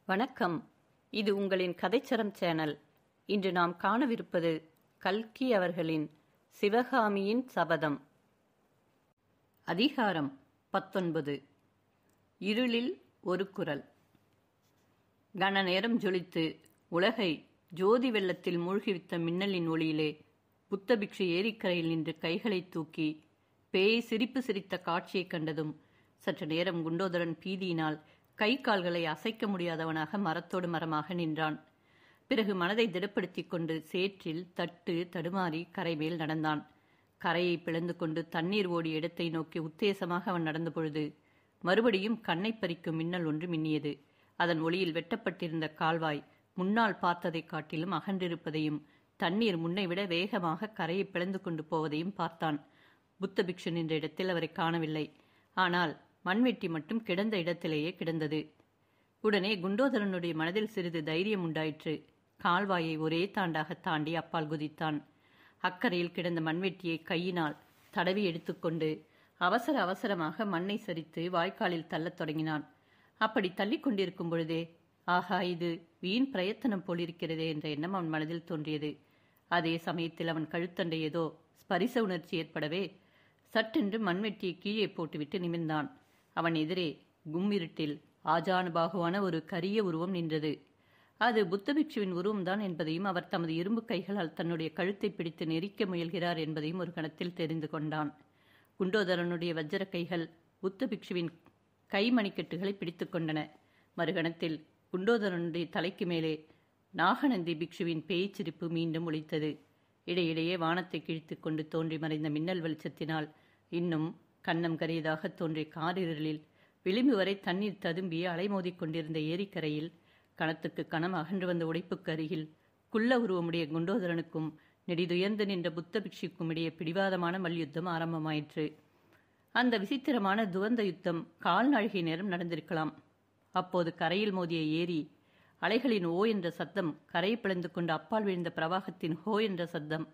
வணக்கம். இது உங்களின் கதைச்சரம் சேனல். இன்று நாம் காணவிருப்பது கல்கி அவர்களின் சிவகாமியின் சபதம். அதிகாரம் 19. இருளில் ஒரு குரல். கன நேரம் ஜொலித்து உலகை ஜோதி வெள்ளத்தில் மூழ்கிவித்த மின்னலின் ஒளியிலே புத்தபிக்ஷு ஏரிக்கரையில் நின்று கைகளை தூக்கி பேய் சிரிப்பு சிரித்த காட்சியைக் கண்டதும் சற்று நேரம் குண்டோதரன் பீதியினால் கை கால்களை அசைக்க முடியாதவனாக மரத்தோடு மரமாக நின்றான். பிறகு மனதை திடப்படுத்திக் கொண்டு சேற்றில் தட்டு தடுமாறி கரைமேல் நடந்தான். கரையை பிளந்து கொண்டு தண்ணீர் ஓடிய இடத்தை நோக்கி உத்தேசமாக அவன் நடந்த பொழுது மறுபடியும் கண்ணை பறிக்கும் மின்னல் ஒன்று மின்னியது. அதன் ஒளியில் வெட்டப்பட்டிருந்த கால்வாய் முன்னால் பார்த்ததை காட்டிலும் அகன்றிருப்பதையும் தண்ணீர் முன்னைவிட வேகமாக கரையை பிளந்து கொண்டு போவதையும் பார்த்தான். புத்த பிக்ஷு நின்ற இடத்தில் அவரை காணவில்லை. ஆனால் மண்வெட்டி மட்டும் கிடந்த இடத்திலேயே கிடந்தது. உடனே குண்டோதரனுடைய மனதில் சிறிது தைரியம் உண்டாயிற்று. கால்வாயை ஒரே தாண்டாக தாண்டி அப்பால் குதித்தான். அக்கறையில் கிடந்த மண்வெட்டியை கையினால் தடவி எடுத்துக்கொண்டு அவசரமாக மண்ணை சரித்து வாய்க்காலில் தள்ளத் தொடங்கினான். அப்படி தள்ளிக் கொண்டிருக்கும் பொழுதே, ஆஹா, இது வீண் பிரயத்தனம் போலிருக்கிறதே என்ற எண்ணம் அவன் மனதில் தோன்றியது. அதே சமயத்தில் அவன் கழுத்தண்டை ஏதோ ஸ்பரிச உணர்ச்சி ஏற்படவே சட்டென்று மண்வெட்டியை கீழே போட்டுவிட்டு நிமிர்ந்தான். அவன் எதிரே கும்மிருட்டில் ஆஜானுபாகுவான ஒரு கரிய உருவம் நின்றது. அது புத்தபிக்ஷுவின் உருவம்தான் என்பதையும் அவர் தமது இரும்பு கைகளால் தன்னுடைய கழுத்தை பிடித்து நெரிக்க முயல்கிறார் என்பதையும் ஒரு கணத்தில் தெரிந்து கொண்டான். குண்டோதரனுடைய வஜ்ர கைகள் புத்தபிக்ஷுவின் கைமணிக்கட்டுகளை பிடித்து கொண்டன. மறுகணத்தில் குண்டோதரனுடைய தலைக்கு மேலே நாகநந்தி பிக்ஷுவின் பேய்ச்சிரிப்பு மீண்டும் ஒலித்தது. இடையிடையே வானத்தை கிழித்து கொண்டு தோன்றி மறைந்த மின்னல் வெளிச்சத்தினால் இன்னும் கன்னம் கரியதாக தோன்றிய காரிருளில் விளிம்பு வரை தண்ணீர் ததும்பி அலைமோதிக் கொண்டிருந்த ஏரிக்கரையில் கணத்துக்கு கணம் அகன்று வந்த உடைப்புக்கு அருகில் குள்ள உருவமுடைய குண்டோதரனுக்கும் நெடிதுயர்ந்து நின்ற புத்த பிக்ஷுக்கும் இடையே பிடிவாதமான மல்யுத்தம் ஆரம்பமாயிற்று. அந்த விசித்திரமான துவந்த யுத்தம் கால்நாழிகை நேரம் நடந்திருக்கலாம். அப்போது கரையில் மோதிய ஏரி அலைகளின் ஓ என்ற சத்தம், கரையை பிளந்து கொண்டு அப்பால் விழுந்த பிரவாகத்தின் ஹோ என்ற சத்தம்,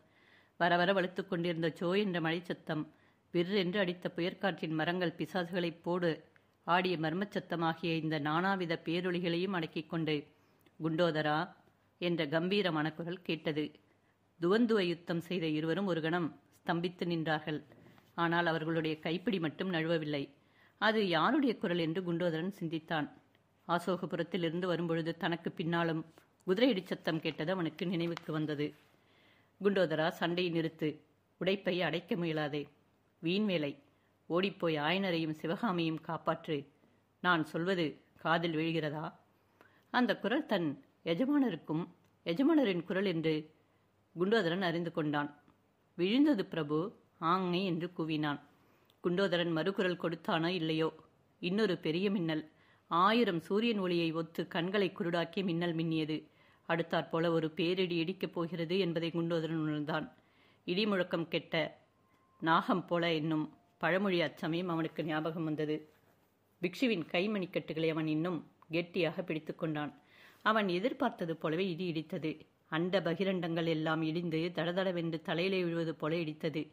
வர வர வலுத்துக் கொண்டிருந்த சோ என்ற மழை சத்தம், விற்றென்று அடித்த புயற்காற்றின் மரங்கள் பிசாசுகளைப் போடு ஆடிய மர்மச்சத்தமாகிய இந்த நானாவித பேரொளிகளையும் அடக்கிக் கொண்டு குண்டோதரா என்ற கம்பீரமான குரல் கேட்டது. துவந்துவ யுத்தம் செய்த இருவரும் ஒரு கணம் ஸ்தம்பித்து நின்றார்கள். ஆனால் அவர்களுடைய கைப்பிடி மட்டும் நழுவவில்லை. அது யாருடைய குரல் என்று குண்டோதரன் சிந்தித்தான். அசோகபுரத்தில் இருந்து வரும்பொழுது தனக்கு பின்னாலும் குதிரையடி சத்தம் கேட்டது அவனுக்கு நினைவுக்கு வந்தது. குண்டோதரா, சண்டையை நிறுத்து, உடைப்பை அடைக்க முயலாதே, வீண் வேலை, ஓடிப்போய் ஆயனரையும் சிவகாமியையும் காப்பாற்று. நான் சொல்வது காதில் விழுகிறதா? அந்த குரல் தன் எஜமானரின் குரல் என்று குண்டோதரன் அறிந்து கொண்டான். விழுந்தது பிரபு, ஆங்கை என்று கூவினான். குண்டோதரன் மறுகுரல் கொடுத்தானோ இல்லையோ, இன்னொரு பெரிய மின்னல், 1000 சூரியன் ஒளியை ஒத்து கண்களை குருடாக்கிய மின்னல் மின்னியது. அடுத்தாற்போல ஒரு பேரிடி இடிக்கப் போகிறது என்பதை குண்டோதரன் உணர்ந்தான். இடி முழக்கம் கெட்ட நாகம் போல என்னும் பழமொழி அச்சமயம் அவனுக்கு ஞாபகம் வந்தது. பிக்ஷுவின் கைமணிக்கட்டுகளை அவன் இன்னும் கெட்டியாக பிடித்து கொண்டான். அவன் எதிர்பார்த்தது போலவே இடி இடித்தது. அண்ட பகிரண்டங்கள் எல்லாம் இடிந்து தடதடவென்று தலையிலே விழுவது போல இடித்தது.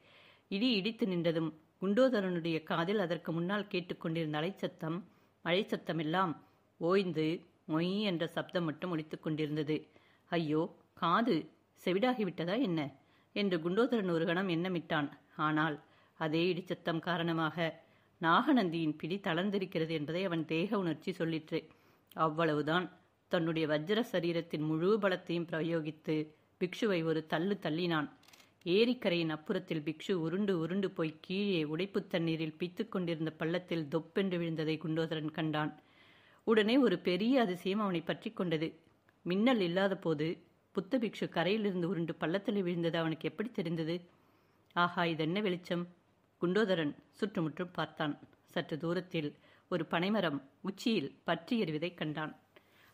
இடி இடித்து நின்றதும் குண்டோதரனுடைய காதில் அதற்கு முன்னால் கேட்டுக்கொண்டிருந்த அலைச்சத்தம், மழை சத்தம் எல்லாம் ஓய்ந்து மொய் என்ற சப்தம் மட்டும் ஒலித்துக் கொண்டிருந்தது. ஐயோ, காது செவிடாகிவிட்டதா என்ன என்று குண்டோதரன் ஒரு கணம் எண்ணமிட்டான். ஆனால் அதே இடிச்சத்தம் காரணமாக நாகநந்தியின் பிடி தளர்ந்திருக்கிறது என்பதை அவன் தேக உணர்ச்சி சொல்லிற்று. அவ்வளவுதான். தன்னுடைய வஜ்ர சரீரத்தின் முழு பலத்தையும் பிரயோகித்து பிக்ஷுவை ஒரு தள்ளு தள்ளினான். ஏரிக்கரையின் அப்புறத்தில் பிக்ஷு உருண்டு உருண்டு போய் கீழே உடைப்பு தண்ணீரில் பித்து கொண்டிருந்த பள்ளத்தில் தொப்பென்று விழுந்ததை குண்டோதரன் கண்டான். உடனே ஒரு பெரிய அதிசயம் அவனை பற்றி கொண்டது. மின்னல் இல்லாத போது புத்த பிக்ஷு கரையிலிருந்து உருண்டு பள்ளத்தில் விழுந்தது அவனுக்கு எப்படி தெரிந்தது? ஆஹா, இதென்ன வெளிச்சம்! குண்டோதரன் சுற்றுமுற்றும் பார்த்தான். சற்று தூரத்தில் ஒரு பனைமரம் உச்சியில் பற்றி எறிவதைக் கண்டான்.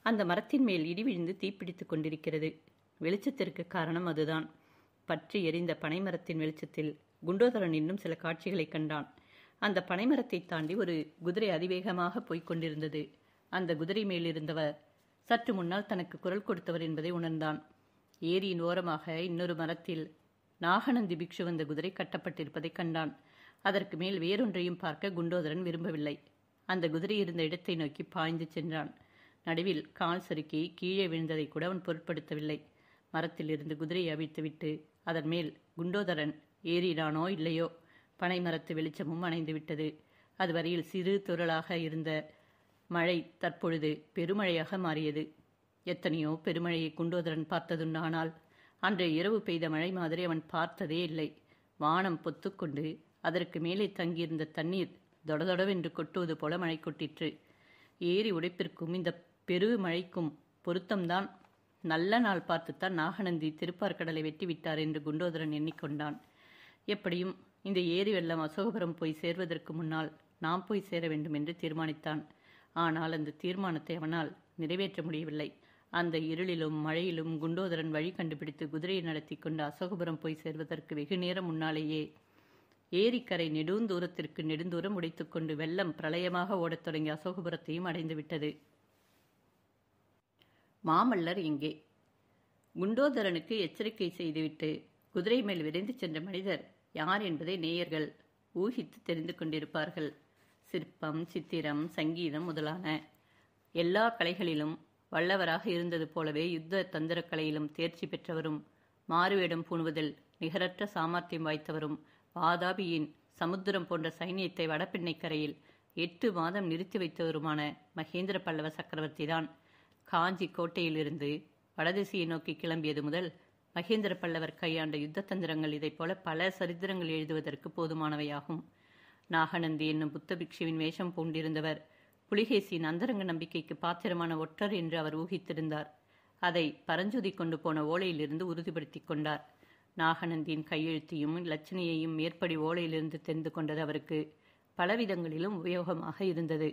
அந்த மரத்தின் மேல் இடி விழுந்து தீப்பிடித்துக் கொண்டிருக்கிறது. வெளிச்சத்திற்கு காரணம் அதுதான். பற்றி எரிந்த பனைமரத்தின் வெளிச்சத்தில் குண்டோதரன் இன்னும் சில காட்சிகளை கண்டான். அந்த பனைமரத்தை தாண்டி ஒரு குதிரை அதிவேகமாக போய்க் கொண்டிருந்தது. அந்த குதிரை மேலிருந்தவர் சற்று முன்னால் தனக்கு குரல் கொடுத்தவர் என்பதை உணர்ந்தான். ஏரியின் ஓரமாக இன்னொரு மரத்தில் நாகநந்தி பிக்ஷு வந்த குதிரை கட்டப்பட்டிருப்பதை கண்டான். அதற்கு மேல் வேறொன்றையும் பார்க்க குண்டோதரன் விரும்பவில்லை. அந்த குதிரை இருந்த இடத்தை நோக்கி பாய்ந்து சென்றான். நடுவில் கால் சறுக்கி கீழே விழுந்ததை கூட அவன் பொருட்படுத்தவில்லை. மரத்திலிருந்து குதிரையை அவிழ்த்துவிட்டு அதன் மேல் குண்டோதரன் ஏறினானோ இல்லையோ, பனை மரத்து வெளிச்சமும் அணைந்து விட்டது. அதுவரையில் சிறு துறளாக இருந்த மழை தற்பொழுது பெருமழையாக மாறியது. எத்தனையோ பெருமழையை குண்டோதரன் பார்த்ததுண்டு. ஆனால் அன்றைய இரவு பெய்த மழை மாதிரி அவன் பார்த்ததே இல்லை. வானம் பொத்துக்கொண்டு அதற்கு மேலே தங்கியிருந்த தண்ணீர் தொடதொடவென்று கொட்டுவது போல மழை கொட்டிற்று. ஏரி உடைப்பிற்கும் இந்த பெரு மழைக்கும் பொருத்தம்தான். நல்ல நாள் பார்த்துத்தான் நாகநந்தி திருப்பார்கடலை வெட்டிவிட்டார் என்று குண்டோதரன் எண்ணிக்கொண்டான். எப்படியும் இந்த ஏரி வெள்ளம் அசோகபுரம் போய் சேர்வதற்கு முன்னால் நாம் போய் சேர வேண்டும் என்று தீர்மானித்தான். ஆனால் அந்த தீர்மானத்தை அவனால் நிறைவேற்ற முடியவில்லை. அந்த இருளிலும் மழையிலும் குண்டோதரன் வழி கண்டுபிடித்து குதிரையை நடத்தி கொண்டு அசோகபுரம் போய் சேர்வதற்கு வெகு நேரம் முன்னாலேயே ஏரிக்கரை நெடுந்தூரத்திற்கு நெடுந்தூரம் உடைத்துக்கொண்டு வெள்ளம் பிரளயமாக ஓடத் தொடங்கி அசோகபுரத்தையும் அடைந்துவிட்டது. மாமல்லர் எங்கே? குண்டோதரனுக்கு எச்சரிக்கை செய்துவிட்டு குதிரை மேல் விரைந்து சென்ற மனிதர் யார் என்பதை நேயர்கள் ஊகித்து தெரிந்து கொண்டிருப்பார்கள். சிற்பம், சித்திரம், சங்கீதம் முதலான எல்லா கலைகளிலும் வல்லவராக இருந்தது போலவே யுத்த தந்திர கலையிலும் தேர்ச்சி பெற்றவரும், மாறுவேடம் பூணுவதில் நிகரற்ற சாமர்த்தியம் வாய்த்தவரும், வாதாபியின் சமுத்திரம் போன்ற சைனியத்தை வடபெண்ணை கரையில் 8 மாதம் நிறுத்தி வைத்தவருமான மகேந்திர பல்லவ சக்கரவர்த்தி தான். காஞ்சி கோட்டையிலிருந்து வடதிசையை நோக்கி கிளம்பியது முதல் மகேந்திர பல்லவர் கையாண்ட யுத்த தந்திரங்கள் இதைப் போல பல சரித்திரங்கள் எழுதுவதற்கு போதுமானவையாகும். நாகநந்தி என்னும் புத்த பிக்ஷுவின் வேஷம் பூண்டிருந்தவர் புலிகேசியின் அந்தரங்க நம்பிக்கைக்கு பாத்திரமான ஒற்றர் என்று அவர் ஊகித்திருந்தார். அதை பரஞ்சுதி கொண்டு போன ஓலையிலிருந்து உறுதிப்படுத்தி கொண்டார். நாகநந்தியின் கையெழுத்தையும் லட்சணையையும் மேற்படி ஓலையிலிருந்து தெரிந்து கொண்டது அவருக்கு பலவிதங்களிலும் உபயோகமாக இருந்தது.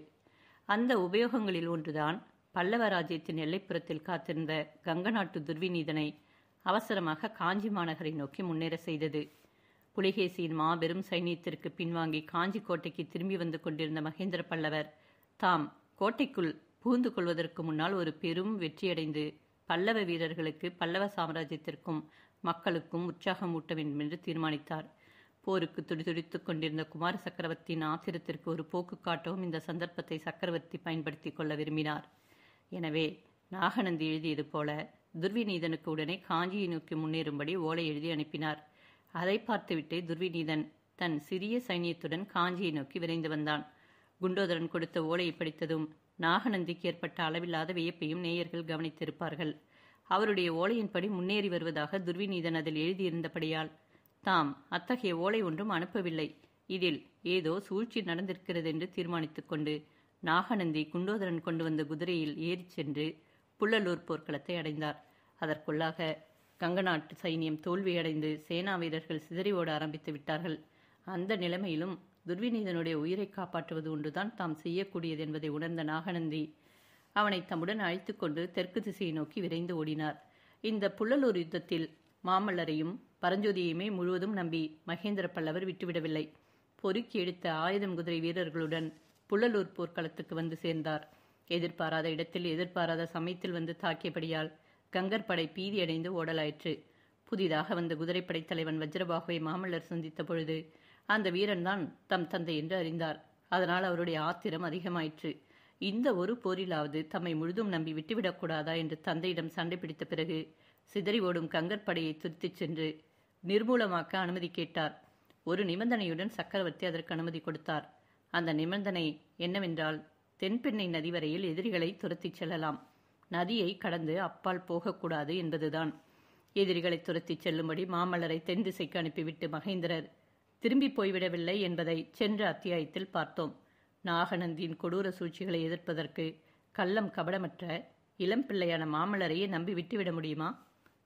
அந்த உபயோகங்களில் ஒன்றுதான் பல்லவ ராஜ்யத்தின் எல்லைப்புறத்தில் காத்திருந்த கங்க நாட்டு துர்விநீதனை அவசரமாக காஞ்சி மாநகரை நோக்கி முன்னேற செய்தது. புலிகேசியின் மாபெரும் சைனியத்திற்கு பின்வாங்கி காஞ்சி கோட்டைக்கு திரும்பி வந்து கொண்டிருந்த மகேந்திர பல்லவர் தாம் கோட்டைக்குள் புகுந்து கொள்வதற்கு முன்னால் ஒரு பெரும் வெற்றியடைந்து பல்லவ வீரர்களுக்கு, பல்லவ சாம்ராஜ்யத்திற்கும் மக்களுக்கும் உற்சாகம் ஊட்ட வேண்டும் என்று தீர்மானித்தார். போருக்கு துடிதுடித்துக் கொண்டிருந்த குமார சக்கரவர்த்தியின் ஆத்திரத்திற்கு ஒரு போக்கு காட்டவும் இந்த சந்தர்ப்பத்தை சக்கரவர்த்தி பயன்படுத்தி கொள்ள விரும்பினார். எனவே நாகநந்தி எழுதியது போல துர்விநீதனுக்கு உடனே காஞ்சியை நோக்கி முன்னேறும்படி ஓலை எழுதி அனுப்பினார். அதை பார்த்துவிட்டே துர்விநீதன் தன் சிறிய சைனியத்துடன் காஞ்சியை நோக்கி விரைந்து வந்தான். குண்டோதரன் கொடுத்த ஓலையை படித்ததும் நாகநந்திக்கு ஏற்பட்ட அளவில்லாத வியப்பையும் நேயர்கள் கவனித்திருப்பார்கள். அவருடைய ஓலையின்படி முன்னேறி வருவதாக துர்விநீதன் அதில் எழுதியிருந்தபடியால் தாம் அத்தகைய ஓலை ஒன்றும் அனுப்பவில்லை, இதில் ஏதோ சூழ்ச்சி நடந்திருக்கிறது என்று தீர்மானித்துக் கொண்டு நாகநந்தி குண்டோதரன் கொண்டு வந்த குதிரையில் ஏறிச் சென்று புள்ளலூர் போர்க்களத்தை அடைந்தார். அதற்குள்ளாக கங்க நாட்டு சைனியம் தோல்வியடைந்து சேனா வீரர்கள் சிதறி ஓட ஆரம்பித்து விட்டார்கள். அந்த நிலைமையிலும் துர்விநீதனுடைய உயிரை காப்பாற்றுவது ஒன்றுதான் தாம் செய்யக்கூடியது என்பதை உணர்ந்த நாகநந்தி அவனை தம்முடன் அழைத்து கொண்டு தெற்கு திசையை நோக்கி விரைந்து ஓடினார். இந்த புள்ளலூர் யுத்தத்தில் மாமல்லரையும் பரஞ்சோதியையுமே முழுவதும் நம்பி மகேந்திர பல்லவர் விட்டுவிடவில்லை. பொறுக்கி எடுத்த 1000 குதிரை வீரர்களுடன் புள்ளலூர் போர்க்களத்துக்கு வந்து சேர்ந்தார். எதிர்பாராத இடத்தில் எதிர்பாராத சமயத்தில் வந்து தாக்கியபடியால் கங்கர் படை பீதியடைந்து ஓடலாயிற்று. புதிதாக வந்த குதிரைப்படை தலைவன் வஜ்ரபாகுவை மாமல்லர் சந்தித்த பொழுது அந்த வீரன்தான் தம் தந்தை என்று அறிந்தார். அதனால் அவருடைய ஆத்திரம் அதிகமாயிற்று. இந்த ஒரு போரிலாவது தம்மை முழுதும் நம்பி விட்டுவிடக்கூடாதா என்று தந்தையிடம் சண்டை பிடித்த பிறகு சிதறி ஓடும் கங்கர் படையை துரத்திச் சென்று நிர்மூலமாக்க அனுமதி கேட்டார். ஒரு நிபந்தனையுடன் சக்கரவர்த்தி அதற்கு அனுமதி கொடுத்தார். அந்த நிபந்தனை என்னவென்றால், தென்பெண்ணை நதி வரையில் எதிரிகளை துரத்திச் செல்லலாம், நதியை கடந்து அப்பால் போகக்கூடாது என்பதுதான். எதிரிகளை துரத்திச் செல்லும்படி மாமல்லரை தென் திசைக்கு அனுப்பிவிட்டு மகேந்திரர் திரும்பி போய்விடவில்லை என்பதை சென்ற அத்தியாயத்தில் பார்த்தோம். நாகநந்தியின் கொடூர சூழ்ச்சிகளை எதிர்ப்பதற்கு கள்ளம் கபடமற்ற இளம் பிள்ளையான மாமல்லரையே நம்பி விட்டுவிட முடியுமா?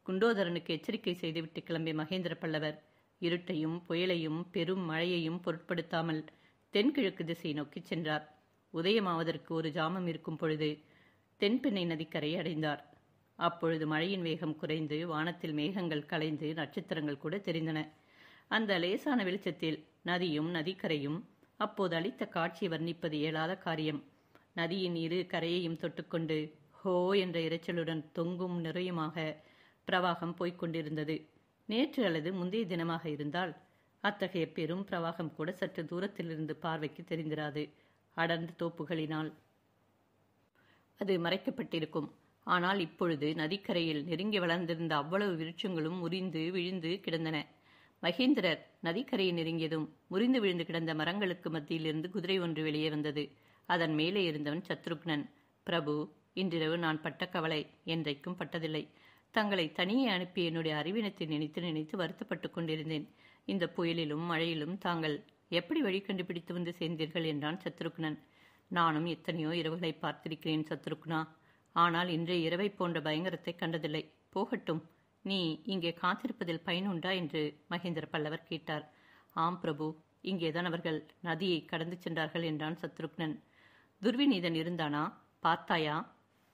குண்டோதரனுக்கு எச்சரிக்கை செய்துவிட்டு கிளம்பிய மகேந்திர பல்லவர் இருட்டையும் புயலையும் பெரும் மழையையும் பொருட்படுத்தாமல் தென்கிழக்கு திசை நோக்கி சென்றார். உதயமாவதற்கு ஒரு ஜாமம் இருக்கும் பொழுது தென்பெண்ணை நதிக்கரையை அடைந்தார். அப்பொழுது மழையின் வேகம் குறைந்து வானத்தில் மேகங்கள் கலைந்து நட்சத்திரங்கள் கூட தெரிந்தன. அந்த லேசான வெளிச்சத்தில் நதியும் நதிக்கரையும் அப்போது அளித்த காட்சியை வர்ணிப்பது இயலாத காரியம். நதியின் இரு கரையையும் தொட்டுக்கொண்டு ஹோ என்ற இரைச்சலுடன் தொங்கும் நிறையுமாக பிரவாகம் போய்கொண்டிருந்தது. நேற்று அல்லது முந்தைய தினமாக இருந்தால் அத்தகைய பெரும் பிரவாகம் கூட சற்று தூரத்திலிருந்து பார்வைக்கு தெரிந்திராது. அடர்ந்த தோப்புகளினால் அது மறைக்கப்பட்டிருக்கும். ஆனால் இப்பொழுது நதிக்கரையில் நெருங்கி வளர்ந்திருந்த அவ்வளவு விருட்சங்களும் முறிந்து விழுந்து கிடந்தன. மகேந்திரர் நதிக்கரையை நெருங்கியதும் முறிந்து விழுந்து கிடந்த மரங்களுக்கு மத்தியிலிருந்து குதிரை ஒன்று வெளியே வந்தது. அதன் மேலே இருந்தவன் சத்ருக்னன். பிரபு, இன்றிரவு நான் பட்ட கவலை என்றைக்கும் பட்டதில்லை. தங்களை தனியே அனுப்பி என்னுடைய அறிவினத்தை நினைத்து நினைத்து வருத்தப்பட்டு கொண்டிருந்தேன். இந்த புயலிலும் மழையிலும் தாங்கள் எப்படி வழி கண்டுபிடித்து வந்து சேர்ந்தீர்கள் என்றான் சத்ருக்னன். நானும் எத்தனையோ இரவுகளை பார்த்திருக்கிறேன் சத்ருக்னா. ஆனால் இன்றைய இரவை போன்ற பயங்கரத்தை கண்டதில்லை. போகட்டும், நீ இங்கே காத்திருப்பதில் பயனுண்டா என்று மகேந்திர பல்லவர் கேட்டார். ஆம் பிரபு, இங்கேதான் அவர்கள் நதியை கடந்து சென்றார்கள் என்றான் சத்ருக்னன். துர்விநீதன் இருந்தானா? பார்த்தாயா?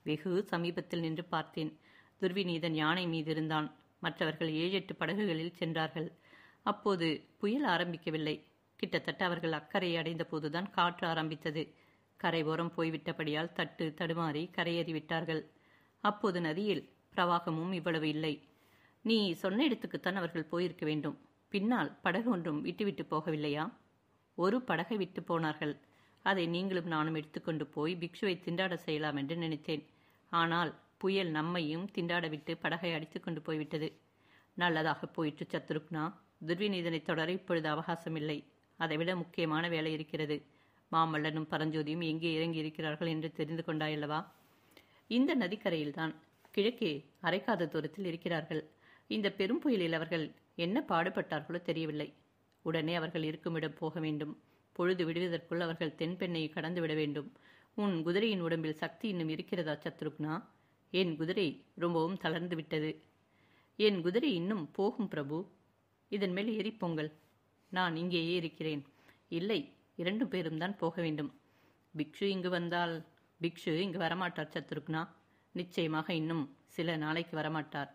வெகு சமீபத்தில் நின்று பார்த்தேன். துர்விநீதன் யானை மீது இருந்தான். மற்றவர்கள் 7-8 படகுகளில் சென்றார்கள். அப்போது புயல் ஆரம்பிக்கவில்லை. கிட்டத்தட்ட அவர்கள் அக்கறையை அடைந்த போதுதான் காற்று ஆரம்பித்தது. கரை ஓரம் போய்விட்டபடியால் தடுமாறி கரையேறிவிட்டார்கள். அப்போது நதியில் பிரவாகமும் இவ்வளவு இல்லை. நீ சொன்ன இடத்துக்குத்தான் அவர்கள் போயிருக்க வேண்டும். பின்னால் படகு ஒன்றும் விட்டுவிட்டு போகவில்லையா? ஒரு படகை விட்டு போனார்கள். அதை நீங்களும் நானும் எடுத்துக்கொண்டு போய் பிக்ஷுவை திண்டாட செய்யலாம் என்று நினைத்தேன். ஆனால் புயல் நம்மையும் திண்டாட விட்டு படகை அடித்து கொண்டு போய்விட்டது. நல்லதாக போயிற்று சத்ருக்னா. துர்விநீதனை தொடர இப்பொழுது அவகாசம் இல்லை. அதைவிட முக்கியமான வேலை இருக்கிறது. மாமல்லனும் பரஞ்சோதியும் எங்கே இறங்கி இருக்கிறார்கள் என்று தெரிந்து கொண்டாயல்லவா? இந்த நதிக்கரையில்தான், கிழக்கே அரைக்காத தூரத்தில் இருக்கிறார்கள். இந்த பெரும் புயலில் அவர்கள் என்ன பாடுபட்டார்களோ தெரியவில்லை. உடனே அவர்கள் இருக்குமிடம் போக வேண்டும். பொழுது விடுவதற்குள் அவர்கள் தென்பெண்ணையை கடந்து விட வேண்டும். உன் குதிரையின் உடம்பில் சக்தி இன்னும் இருக்கிறதா சத்ருக்னா? என் குதிரை ரொம்பவும் தளர்ந்து விட்டது. என் குதிரை இன்னும் போகும் பிரபு. இதன் மேல் ஏறிப்போங்கள். நான் இங்கேயே இருக்கிறேன். இல்லை, 2 பேரும் தான் போக வேண்டும். பிக்ஷு இங்கு வந்தால்? பிக்ஷு இங்கு வரமாட்டார் சத்ருக்னா. நிச்சயமாக இன்னும் சில நாளைக்கு வரமாட்டார்.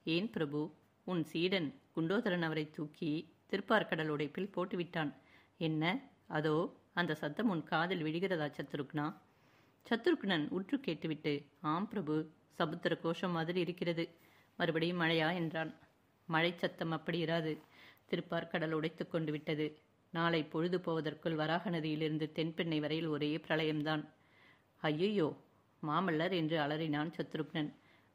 ஏன் பிரபு? உன் சீடன் குண்டோதரன் அவரை தூக்கி திருப்பார்கடல் உடைப்பில் போட்டுவிட்டான். என்ன? அதோ அந்த சத்தம் உன் காதில் விழுகிறதா சத்ருக்னா? சத்ருக்னன் உற்று கேட்டுவிட்டு, ஆம் பிரபு, சமுத்திர கோஷம் மாதிரி இருக்கிறது. மறுபடியும் மழையா என்றான். மழை சத்தம் அப்படி இராது. திருப்பார்கடல் உடைத்து கொண்டு விட்டது. நாளை பொழுது போவதற்குள் வராக நதியிலிருந்து தென்பெண்ணை வரையில் ஒரே பிரளயம்தான். ஐயையோ, மாமல்லர் என்று அலறினான் சத்ருக்னன்.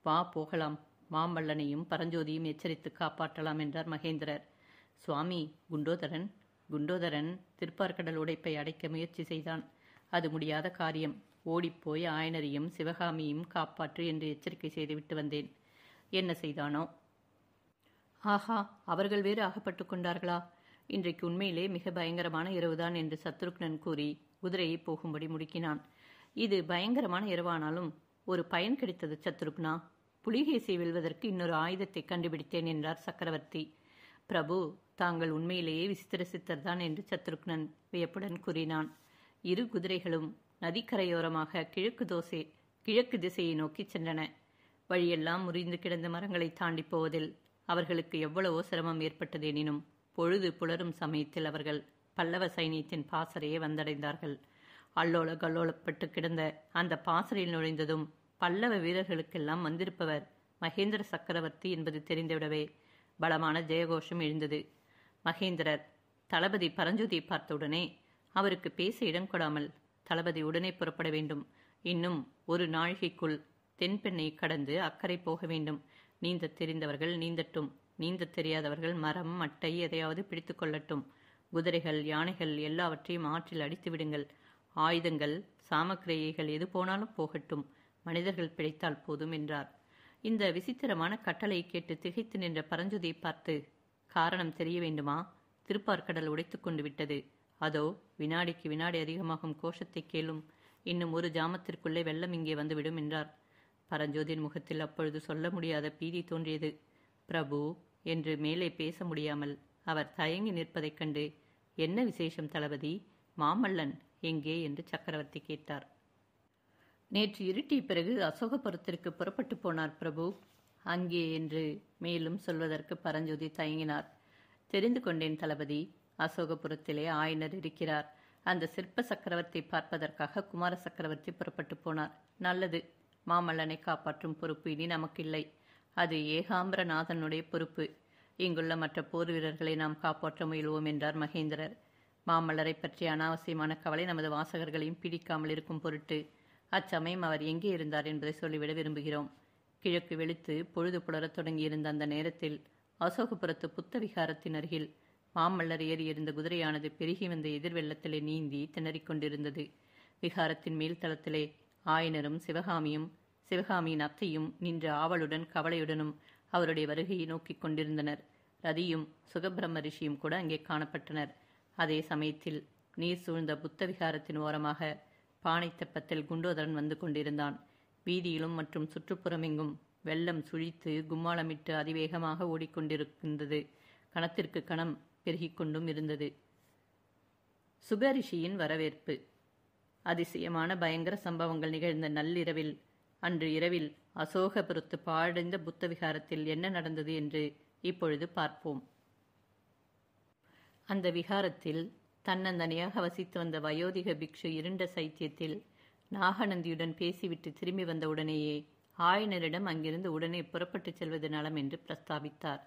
வா போகலாம். மாமல்லனையும் பரஞ்சோதியும் எச்சரித்து காப்பாற்றலாம் என்றார் மகேந்திரர். சுவாமி, குண்டோதரன் திருப்பார்கடல் உடைப்பை அடைக்க முயற்சி செய்தான். அது முடியாத காரியம். ஓடிப்போய் ஆயனரையும் சிவகாமியையும் காப்பாற்று என்று எச்சரிக்கை செய்துவிட்டு வந்தேன். என்ன செய்தானோ? ஆஹா, அவர்கள் வேறு அகப்பட்டு கொண்டார்களா? இன்றைக்கு உண்மையிலே மிக பயங்கரமான இரவுதான் என்று சத்ருக்னன் கூறி குதிரையை போகும்படி முடுக்கினான். இது பயங்கரமான இரவானாலும் ஒரு பயன் கிடைத்தது சத்ருக்னா. புலிகேசியை வெல்வதற்கு இன்னொரு ஆயுதத்தை கண்டுபிடித்தேன் என்றார் சக்கரவர்த்தி. பிரபு, தாங்கள் உண்மையிலேயே விசித்திர சித்தர்தான் என்று சத்ருக்னன் வியப்புடன் கூறினான். 2 குதிரைகளும் நதிக்கரையோரமாக கிழக்கு திசையை நோக்கி சென்றன. வழியெல்லாம் முறிந்து கிடந்த மரங்களை தாண்டி போவதில் அவர்களுக்கு எவ்வளவோ சிரமம் ஏற்பட்டது. எனினும் பொழுது புலரும் சமயத்தில் அவர்கள் பல்லவ சைனியத்தின் பாசறையை வந்தடைந்தார்கள். அல்லோல கல்லோலப்பட்டு கிடந்த அந்த பாசறையில் நுழைந்ததும் பல்லவ வீரர்களுக்கெல்லாம் வந்திருப்பவர் மகேந்திர சக்கரவர்த்தி என்பது தெரிந்துவிடவே பலமான ஜெயகோஷம் எழுந்தது. மகேந்திரர் தளபதி பரஞ்சோதியை பார்த்தவுடனே அவருக்கு பேச இடம் கொடாமல், தளபதி உடனே புறப்பட வேண்டும். இன்னும் 1 நாழிகைக்குள் தென்பெண்ணை கடந்து அக்கறை போக வேண்டும். நீந்த தெரிந்தவர்கள் நீந்தட்டும். நீந்த தெரியாதவர்கள் மரம் மட்டை எதையாவது பிடித்து கொள்ளட்டும். குதிரைகள் யானைகள் எல்லாவற்றையும் ஆற்றில் அடித்து விடுங்கள். ஆயுதங்கள் சாமக்கிரியைகள் எது போனாலும் போகட்டும். மனிதர்கள் பிழைத்தால் போதும் என்றார். இந்த விசித்திரமான கட்டளை கேட்டு திகைத்து நின்ற பரஞ்சோதியை பார்த்து, காரணம் தெரிய வேண்டுமா? திருப்பார்கடல் உடைத்து கொண்டு விட்டது. அதோ வினாடிக்கு வினாடி அதிகமாகும் கோஷத்தை கேளும். இன்னும் 1 ஜாமத்திற்குள்ளே வெள்ளம் இங்கே வந்துவிடும் என்றார். பரஞ்சோதியின் முகத்தில் அப்பொழுது சொல்ல முடியாத பீதி தோன்றியது. பிரபு என்று மேலே பேச முடியாமல் அவர் தயங்கி நிற்பதைக் கண்டு, என்ன விசேஷம் தளபதி? மாமல்லன் எங்கே என்று சக்கரவர்த்தி கேட்டார். நேற்று இருட்டிய பிறகு அசோகபுரத்திற்கு புறப்பட்டு போனார் பிரபு. அங்கே என்று மேலும் சொல்வதற்கு பரஞ்சோதி தயங்கினார். தெரிந்து கொண்டேன் தளபதி. அசோகபுரத்திலே ஆயனர் இருக்கிறார். அந்த சிற்ப சக்கரவர்த்தி பார்ப்பதற்காக குமார சக்கரவர்த்தி புறப்பட்டு போனார். நல்லது. மாமல்லனை காப்பாற்றும் பொறுப்பு இனி நமக்கில்லை. அது ஏகாம்பரநாதனுடைய பொறுப்பு. இங்குள்ள மற்ற போர் வீரர்களை நாம் காப்பாற்ற முயல்வோம் என்றார் மகேந்திரர். மாமல்லரை பற்றிய அனாவசியமான கவலை நமது வாசகர்களையும் பிடிக்காமல் இருக்கும் பொருட்டு அச்சமயம் அவர் எங்கே இருந்தார் என்பதை சொல்லிவிட விரும்புகிறோம். கிழக்கு வெளுத்து பொழுது புலரத் தொடங்கியிருந்த அந்த நேரத்தில் அசோகபுரத்து புத்த விகாரத்தின் அருகில் மாமல்லர் ஏறியிருந்த குதிரையானது பெருகி வந்த எதிர்வெள்ளத்திலே நீந்தி திணறிக் கொண்டிருந்தது. விகாரத்தின் மேல் தளத்திலே ஆயனரும் சிவகாமியின் அத்தையும் நின்று ஆவலுடன் கவலையுடனும் அவருடைய வருகையை நோக்கிக் கொண்டிருந்தனர். ரதியும் சுகபிரம்ம ரிஷியும் கூட அங்கே காணப்பட்டனர். அதே சமயத்தில் நீர் சூழ்ந்த புத்த விகாரத்தின் ஓரமாக பானை தெப்பத்தில் குண்டோதரன் வந்து கொண்டிருந்தான். வீதியிலும் மற்றும் சுற்றுப்புறமெங்கும் வெள்ளம் சுழித்து கும்மாளமிட்டு அதிவேகமாக ஓடிக்கொண்டிருக்கின்றது. கணத்திற்கு கணம் பெருகிக் கொண்டும் இருந்தது. சுகரிஷியின் வரவேற்பு. அதிசயமான பயங்கர சம்பவங்கள் நிகழ்ந்த நள்ளிரவில் அன்று இரவில் அசோகபுரத்து பாழடைந்த புத்த விகாரத்தில் என்ன நடந்தது என்று இப்பொழுது பார்ப்போம். அந்த விகாரத்தில் தன்னந்தனியாக வசித்து வந்த வயோதிக பிக்ஷு இருண்ட சைத்தியத்தில் நாகநந்தியுடன் பேசிவிட்டு திரும்பி வந்த உடனேயே ஆயனரிடம் அங்கிருந்து உடனே புறப்பட்டுச் செல்வது நலம் என்று பிரஸ்தாபித்தார்.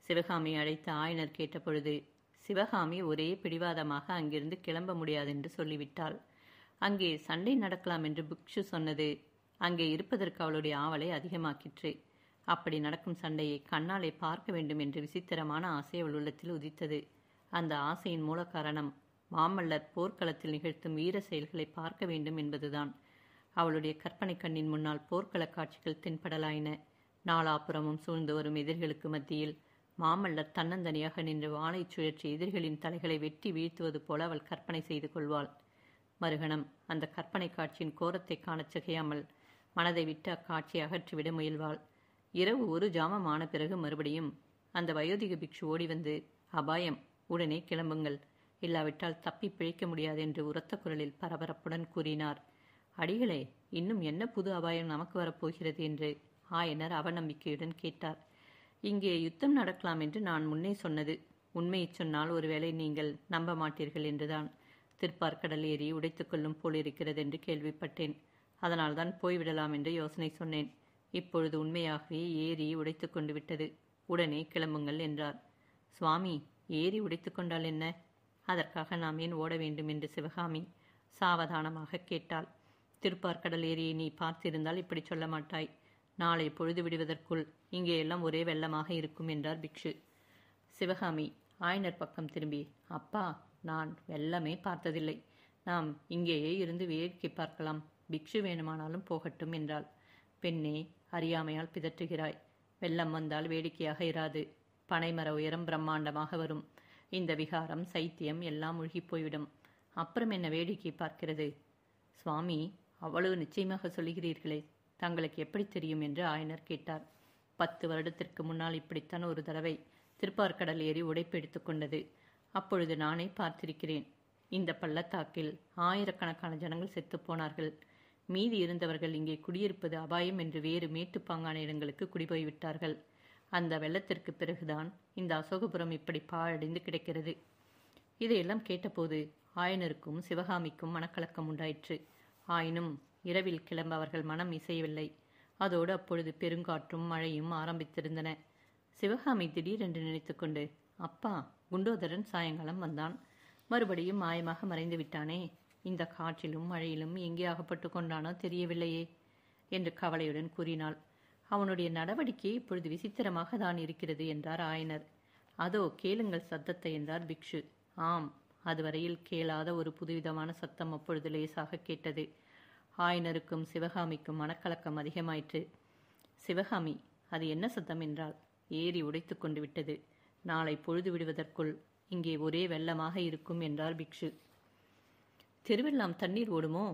சிவகாமி அழைத்த ஆயனர் கேட்டபொழுது சிவகாமி ஒரே பிடிவாதமாக அங்கிருந்து கிளம்ப முடியாதென்று சொல்லிவிட்டாள். அங்கே சண்டை நடக்கலாம் என்று பிக்ஷு சொன்னது அங்கே இருப்பதற்கு அவளுடைய ஆவலை அதிகமாக்கிற்று. அப்படி நடக்கும் சண்டையை கண்ணாலே பார்க்க வேண்டும் என்று விசித்திரமான ஆசை அவள் உள்ளத்தில் உதித்தது. அந்த ஆசையின் மூல காரணம் மாமல்லர் போர்க்களத்தில் நிகழ்த்தும் வீர செயல்களை பார்க்க வேண்டும் என்பதுதான். அவளுடைய கற்பனை கண்ணின் முன்னால் போர்க்கள காட்சிகள் தென்படலாயின. நாலாபுறமும் சூழ்ந்து வரும் எதிரிகளுக்கு மத்தியில் மாமல்லர் தன்னந்தனியாக நின்று வாளை சுழற்றி எதிரிகளின் தலைகளை வெட்டி வீழ்த்துவது போல அவள் கற்பனை செய்து கொள்வாள். மறுகணம் அந்த கற்பனை காட்சியின் கோரத்தை காணச் சிகையாமல் மனதை விட்டு அக்காட்சியை அகற்றிவிட முயல்வாள். இரவு ஒரு ஜாமம் ஆன பிறகு மறுபடியும் அந்த வயோதிக பிக்ஷு ஓடி வந்து, அபாயம், உடனே கிளம்புங்கள், இல்லாவிட்டால் தப்பி பிழைக்க முடியாது என்று உரத்த குரலில் பரபரப்புடன் கூறினார். அடிகளே, இன்னும் என்ன புது அபாயம் நமக்கு வரப்போகிறது என்று ஆயனர் அவநம்பிக்கையுடன் கேட்டார். இங்கே யுத்தம் நடக்கலாம் என்று நான் முன்னே சொன்னது உண்மையை சொன்னால் ஒருவேளை நீங்கள் நம்ப மாட்டீர்கள் என்றுதான். திருப்பார்கடல் ஏரி உடைத்துக் கொள்ளும் போல் இருக்கிறது என்று கேள்விப்பட்டேன். அதனால்தான் போய்விடலாம் என்று யோசனை சொன்னேன். இப்பொழுது உண்மையாகவே ஏரி உடைத்து கொண்டு விட்டது. உடனே கிளம்புங்கள் என்றார். சுவாமி, ஏரி உடைத்து கொண்டால் என்ன? அதற்காக நாம் ஏன் ஓட வேண்டும் என்று சிவகாமி சாவதானமாக கேட்டாள். திருப்பார்கடல் ஏரியை நீ பார்த்திருந்தால் இப்படி சொல்ல மாட்டாய். நாளை பொழுது விடுவதற்குள் இங்கே எல்லாம் ஒரே வெள்ளமாக இருக்கும் என்றார் பிக்ஷு. சிவகாமி ஆயனர் பக்கம் திரும்பி, அப்பா, நான் வெள்ளமே பார்த்ததில்லை. நாம் இங்கேயே இருந்து வேடிக்கை பார்க்கலாம். பிக்ஷு வேணுமானாலும் போகட்டும் என்றாள். பெண்ணே, அறியாமையால் பிதற்றுகிறாய். வெள்ளம் வந்தால் வேடிக்கையாக இராது. பனைமர உயரம் பிரம்மாண்டமாக வரும். இந்த விகாரம் சைத்தியம் எல்லாம் மூழ்கி போய்விடும். அப்புறம் என்ன வேடிக்கை பார்க்கிறது? சுவாமி, அவ்வளவு நிச்சயமாக சொல்லுகிறீர்களே, தங்களுக்கு எப்படி தெரியும் என்று ஆயனர் கேட்டார். 10 வருடத்திற்கு முன்னால் இப்படித்தான் ஒரு தடவை திருப்பார்கடல் ஏரி உடைப்பு எடுத்துக் கொண்டது. அப்பொழுது நானே பார்த்திருக்கிறேன். இந்த பள்ளத்தாக்கில் ஆயிரக்கணக்கான ஜனங்கள் செத்துப்போனார்கள். மீதி இருந்தவர்கள் இங்கே குடியிருப்பது அபாயம் என்று வேறு மேட்டுப்பாங்கான இடங்களுக்கு குடிபோய்விட்டார்கள். அந்த வெள்ளத்திற்கு பிறகுதான் இந்த அசோகபுரம் இப்படி பாழடைந்து கிடக்கிறது. இதையெல்லாம் கேட்டபோது ஆயனருக்கும் சிவகாமிக்கும் மனக்கலக்கம் உண்டாயிற்று. ஆயினும் இரவில் கிளம்ப அவர்கள் மனம் இசையவில்லை. அதோடு அப்பொழுது பெருங்காற்றும் மழையும் ஆரம்பித்திருந்தன. சிவகாமி திடீரென்று நினைத்துக்கொண்டு, அப்பா, குண்டோதரன் சாயங்காலம் வந்தான், மறுபடியும் மாயமாக மறைந்து விட்டானே, இந்த காற்றிலும் மழையிலும் எங்கே அகப்பட்டு கொண்டானோ தெரியவில்லையே என்று கவலையுடன் கூறினாள். அவனுடைய நடவடிக்கை இப்பொழுது விசித்திரமாக தான் இருக்கிறது என்றார் ஆயனர். அதோ கேளுங்கள் சத்தத்தை என்றார் பிக்ஷு. ஆம், அதுவரையில் கேளாத ஒரு புதுவிதமான சத்தம் அப்பொழுது லேசாக கேட்டது. ஆயனருக்கும் சிவகாமிக்கும் மனக்கலக்கம் அதிகமாயிற்று. சிவகாமி, அது என்ன சத்தம் என்றால், ஏரி உடைத்து கொண்டு விட்டது. நாளை பொழுது விடுவதற்குள் இங்கே ஒரே வெள்ளமாக இருக்கும் என்றார் பிக்ஷு. தெருவெல்லாம் தண்ணீர் ஓடுமோ?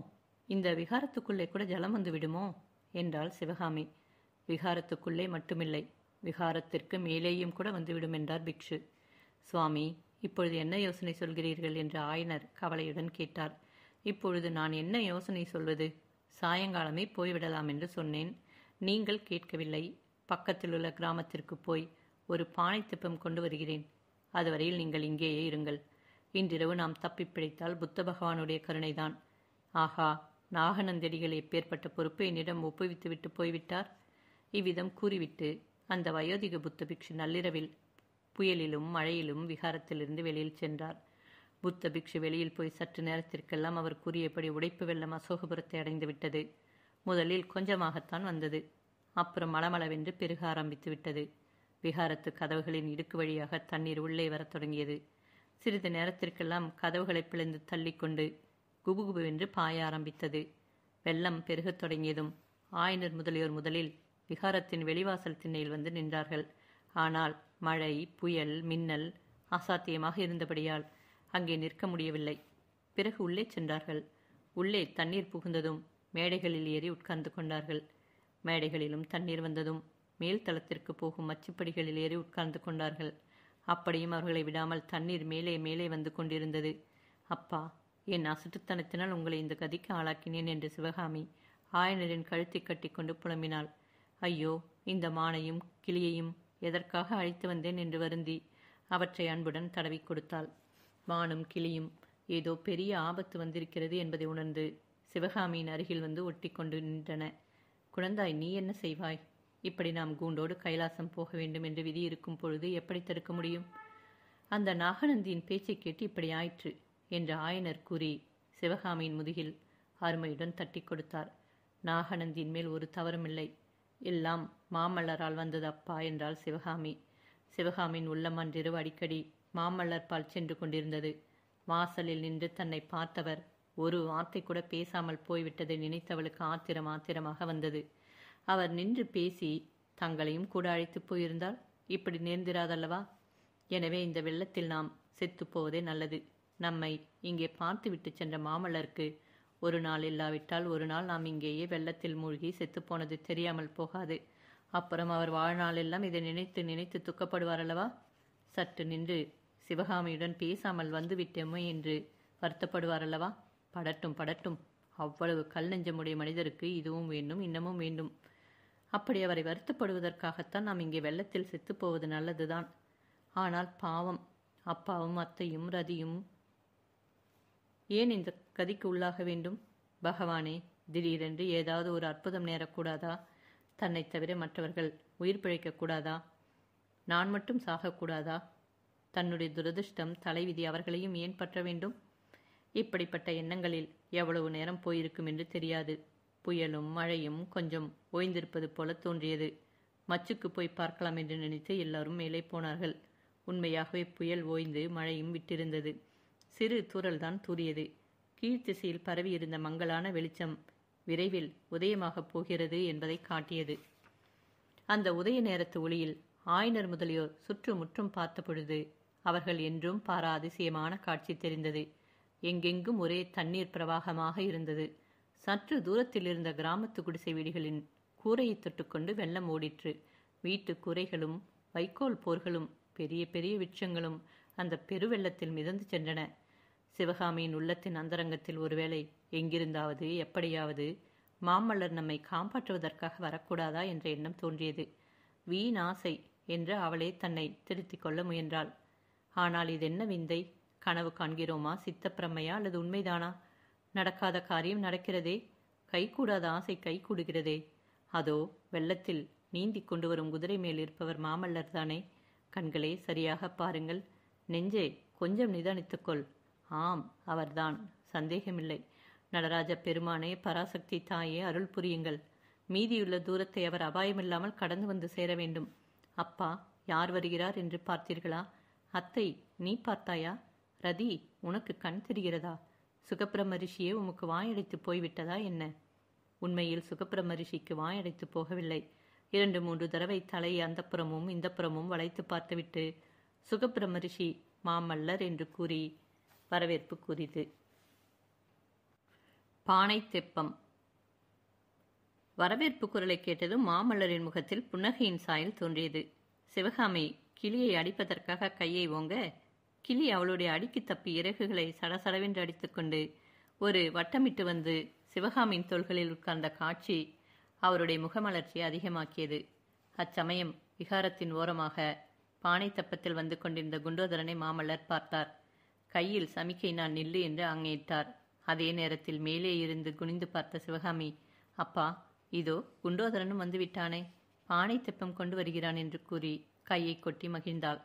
இந்த விகாரத்துக்குள்ளே கூட ஜலம் வந்து விடுமோ என்றாள் சிவகாமி. விகாரத்துக்குள்ளே மட்டுமில்லை, விகாரத்திற்கு மேலேயும் கூட வந்துவிடும் என்றார் பிக்ஷு. சுவாமி, இப்பொழுது என்ன யோசனை சொல்கிறீர்கள் என்று ஆயனர் கவலையுடன் கேட்டார். இப்பொழுது நான் என்ன யோசனை சொல்வது? சாயங்காலமே போய்விடலாம் என்று சொன்னேன். நீங்கள் கேட்கவில்லை. பக்கத்தில் உள்ள கிராமத்திற்கு போய் ஒரு பானை தெப்பம் கொண்டு வருகிறேன். அதுவரையில் நீங்கள் இங்கேயே இருங்கள். இன்றிரவு நாம் தப்பி பிழைத்தால் புத்த பகவானுடைய கருணைதான். ஆஹா, நாகநந்தடிகள் எப்பேற்பட்ட பொறுப்பை என்னிடம் ஒப்புவித்துவிட்டு போய்விட்டார். இவ்விதம் கூறிவிட்டு அந்த வயோதிக புத்த பிக்ஷு நள்ளிரவில் புயலிலும் மழையிலும் விகாரத்திலிருந்து வெளியில் சென்றார். புத்த பிக்ஷு வெளியில் போய் சற்று நேரத்திற்கெல்லாம் அவர் கூறியபடி உடைப்பு வெள்ளம் அசோகபுரத்தை அடைந்து விட்டது. முதலில் கொஞ்சமாகத்தான் வந்தது. அப்புறம் மளமளவென்று பெருக ஆரம்பித்து விட்டது. விகாரத்து கதவுகளின் இடுக்கு வழியாக தண்ணீர் உள்ளே வரத் தொடங்கியது. சிறிது நேரத்திற்கெல்லாம் கதவுகளை பிளந்து தள்ளிக்கொண்டு குபுகுபுவென்று பாய ஆரம்பித்தது. வெள்ளம் பெருகத் தொடங்கியதும் ஆயனர் முதலியோர் முதலில் விகாரத்தின் வெளிவாசல் திண்ணையில் வந்து நின்றார்கள். ஆனால் மழை, புயல், மின்னல் அசாத்தியமாக இருந்தபடியால் அங்கே நிற்க முடியவில்லை. பிறகு உள்ளே சென்றார்கள். உள்ளே தண்ணீர் புகுந்ததும் மேடைகளில் ஏறி உட்கார்ந்து கொண்டார்கள். மேடைகளிலும் தண்ணீர் வந்ததும் மேல் தளத்திற்கு போகும் மச்சுப்படிகளில் ஏறி உட்கார்ந்து கொண்டார்கள். அப்படியும் அவர்களை விடாமல் தண்ணீர் மேலே மேலே வந்து கொண்டிருந்தது. அப்பா, என் அசட்டுத்தனத்தினால் உங்களை இந்த கதிக்கு ஆளாக்கினேன் என்று சிவகாமி ஆயனரின் கழுத்தை கட்டி கொண்டு புலம்பினாள். ஐயோ, இந்த மானையும் கிளியையும் எதற்காக அழைத்து வந்தேன் என்று வருந்தி அவற்றை அன்புடன் தடவி கொடுத்தாள். மானும் கிளியும் ஏதோ பெரிய ஆபத்து வந்திருக்கிறது என்பதை உணர்ந்து சிவகாமியின் அருகில் வந்து ஒட்டி கொண்டு நின்றன. குழந்தாய், நீ என்ன செய்வாய்? இப்படி நாம் கூண்டோடு கைலாசம் போக வேண்டும் என்று விதி இருக்கும் பொழுது எப்படி தடுக்க முடியும்? அந்த நாகநந்தியின் பேச்சை கேட்டு இப்படி ஆயிற்று என்று ஆயனர் கூறி சிவகாமியின் முதுகில் அருமையுடன் தட்டி கொடுத்தார். நாகநந்தியின் மேல் ஒரு தவறுமில்லை. எல்லாம் மாமல்லரால் வந்தது அப்பா என்றாள் சிவகாமி. சிவகாமியின் உள்ளம் அன்றிரவு அடிக்கடி மாமல்லர் பால் சென்று கொண்டிருந்தது. வாசலில் நின்று தன்னை பார்த்தவர் ஒரு வார்த்தை கூட பேசாமல் போய்விட்டதை நினைத்தவளுக்கு ஆத்திரமாக வந்தது. அவர் நின்று பேசி தங்களையும் கூட அழைத்து போயிருந்தால் இப்படி நேர்ந்திராதல்லவா? எனவே இந்த வெள்ளத்தில் நாம் செத்து போவதே நல்லது. நம்மை இங்கே பார்த்துவிட்டு சென்ற மாமல்லருக்கு ஒரு நாள் இல்லாவிட்டால் ஒரு நாள் நாம் இங்கேயே வெள்ளத்தில் மூழ்கி செத்துப்போனது தெரியாமல் போகாது. அப்புறம் அவர் வாழ்நாளெல்லாம் இதை நினைத்து நினைத்து துக்கப்படுவார் அல்லவா? சற்று நின்று சிவகாமியுடன் பேசாமல் வந்துவிட்டோமே என்று வருத்தப்படுவார் அல்லவா? படட்டும் படட்டும். அவ்வளவு கல் நெஞ்சமுடைய மனிதருக்கு இதுவும் வேண்டும், இன்னமும் வேண்டும். அப்படி அவரை வருத்தப்படுவதற்காகத்தான் நாம் இங்கே வெள்ளத்தில் செத்துப்போவது நல்லதுதான். ஆனால் பாவம், அப்பாவும் அத்தையும் ரதியும் ஏன் இந்த கதிக்கு உள்ளாக வேண்டும்? பகவானே, திடீரென்று ஏதாவது ஒரு அற்புதம் நேரக்கூடாதா? தன்னை தவிர மற்றவர்கள் உயிர் பிழைக்கக்கூடாதா? நான் மட்டும் சாகக்கூடாதா? தன்னுடைய துரதிருஷ்டம், தலைவிதி அவர்களையும் ஏன் பற்ற வேண்டும்? இப்படிப்பட்ட எண்ணங்களில் எவ்வளவு நேரம் போயிருக்கும் என்று தெரியாது. புயலும் மழையும் கொஞ்சம் ஓய்ந்திருப்பது போல தோன்றியது. மச்சுக்கு போய் பார்க்கலாம் என்று நினைத்து எல்லாரும் மேலே போனார்கள். உண்மையாகவே புயல் ஓய்ந்து மழையும் விட்டிருந்தது. சிறு தூறல்தான் தூறியது. கீழ்த்திசையில் பரவியிருந்த மங்கலான வெளிச்சம் விரைவில் உதயமாகப் போகிறது என்பதை காட்டியது. அந்த உதய நேரத்து ஒளியில் ஆயனர் முதலியோர் சுற்றுமுற்றும் பார்த்த பொழுது அவர்கள் என்றும் பாரா அதிசயமான காட்சி தெரிந்தது. எங்கெங்கும் ஒரே தண்ணீர் பிரவாகமாக இருந்தது. சற்று தூரத்தில் இருந்த கிராமத்து குடிசை வீடுகளின் கூரையை தொட்டுக்கொண்டு வெள்ளம் ஓடிற்று. வீட்டு கூரைகளும் வைக்கோல் போர்களும் பெரிய பெரிய விருட்சங்களும் அந்த பெருவெள்ளத்தில் மிதந்து சென்றன. சிவகாமியின் உள்ளத்தின் அந்தரங்கத்தில் ஒருவேளை எங்கிருந்தாவது எப்படியாவது மாமல்லர் நம்மை காப்பாற்றுவதற்காக வரக்கூடாதா என்ற எண்ணம் தோன்றியது. வீண் ஆசை என்று அவளே தன்னை திருத்திக் கொள்ள முயன்றாள். ஆனால் இதென்ன விந்தை? கனவு காண்கிறோமா? சித்தப்பிரமையா? அல்லது உண்மைதானா? நடக்காத காரியம் நடக்கிறதே. கைகூடாத ஆசை கைகூடுகிறதே. அதோ வெள்ளத்தில் நீந்தி கொண்டு வரும் குதிரை மேல் இருப்பவர் மாமல்லர் தானே? கண்களே, சரியாக பாருங்கள். நெஞ்சே, கொஞ்சம் நிதானித்துக்கொள். ஆம், அவர்தான், சந்தேகமில்லை. நடராஜ பெருமானே, பராசக்தி தாயே, அருள் புரியுங்கள். மீதியுள்ள தூரத்தை அவர் அபாயமில்லாமல் கடந்து வந்து சேர வேண்டும். அப்பா, யார் வருகிறார் என்று பார்த்தீர்களா? அத்தை, நீ பார்த்தாயா? ரதி, உனக்கு கண் தெரிகிறதா? சுகப்பிரம ரிஷியே உமக்கு வாயடைத்து போய்விட்டதா என்ன? உண்மையில் சுகப்பிரம ரிஷிக்கு வாயடைத்து போகவில்லை. 2-3 தடவை தலையை அந்தப்புறமும் இந்தப்புறமும் வளைத்து பார்த்துவிட்டு சுகப்பிரம ரிஷி மாமல்லர் என்று கூறி வரவேற்பு கூறிது. பானை தெப்பம். வரவேற்பு குரலை கேட்டதும் மாமல்லரின் முகத்தில் புன்னகையின் சாயல் தோன்றியது. சிவகாமி கிளியை அடிப்பதற்காக கையை ஓங்க, கிளி அவளுடைய அடிக்கு தப்பி இறகுகளை சடசடவென்று அடித்துக்கொண்டு ஒரு வட்டமிட்டு வந்து சிவகாமியின் தோள்களில் உட்கார்ந்த காட்சி அவருடைய முகமலர்ச்சியை அதிகமாக்கியது. அச்சமயம் விகாரத்தின் ஓரமாக பானை தப்பத்தில் வந்து கொண்டிருந்த குண்டோதரனை மாமல்லர் பார்த்தார். கையில் சமிக்கை நான் நில்லு என்று ஆணையிட்டார். அதே நேரத்தில் மேலே இருந்து குனிந்து பார்த்த சிவகாமி, அப்பா, இதோ குண்டோதரனும் வந்து விட்டானே, பானை தெப்பம் கொண்டு வருகிறான் என்று கூறி கையை கொட்டி மகிழ்ந்தாள்.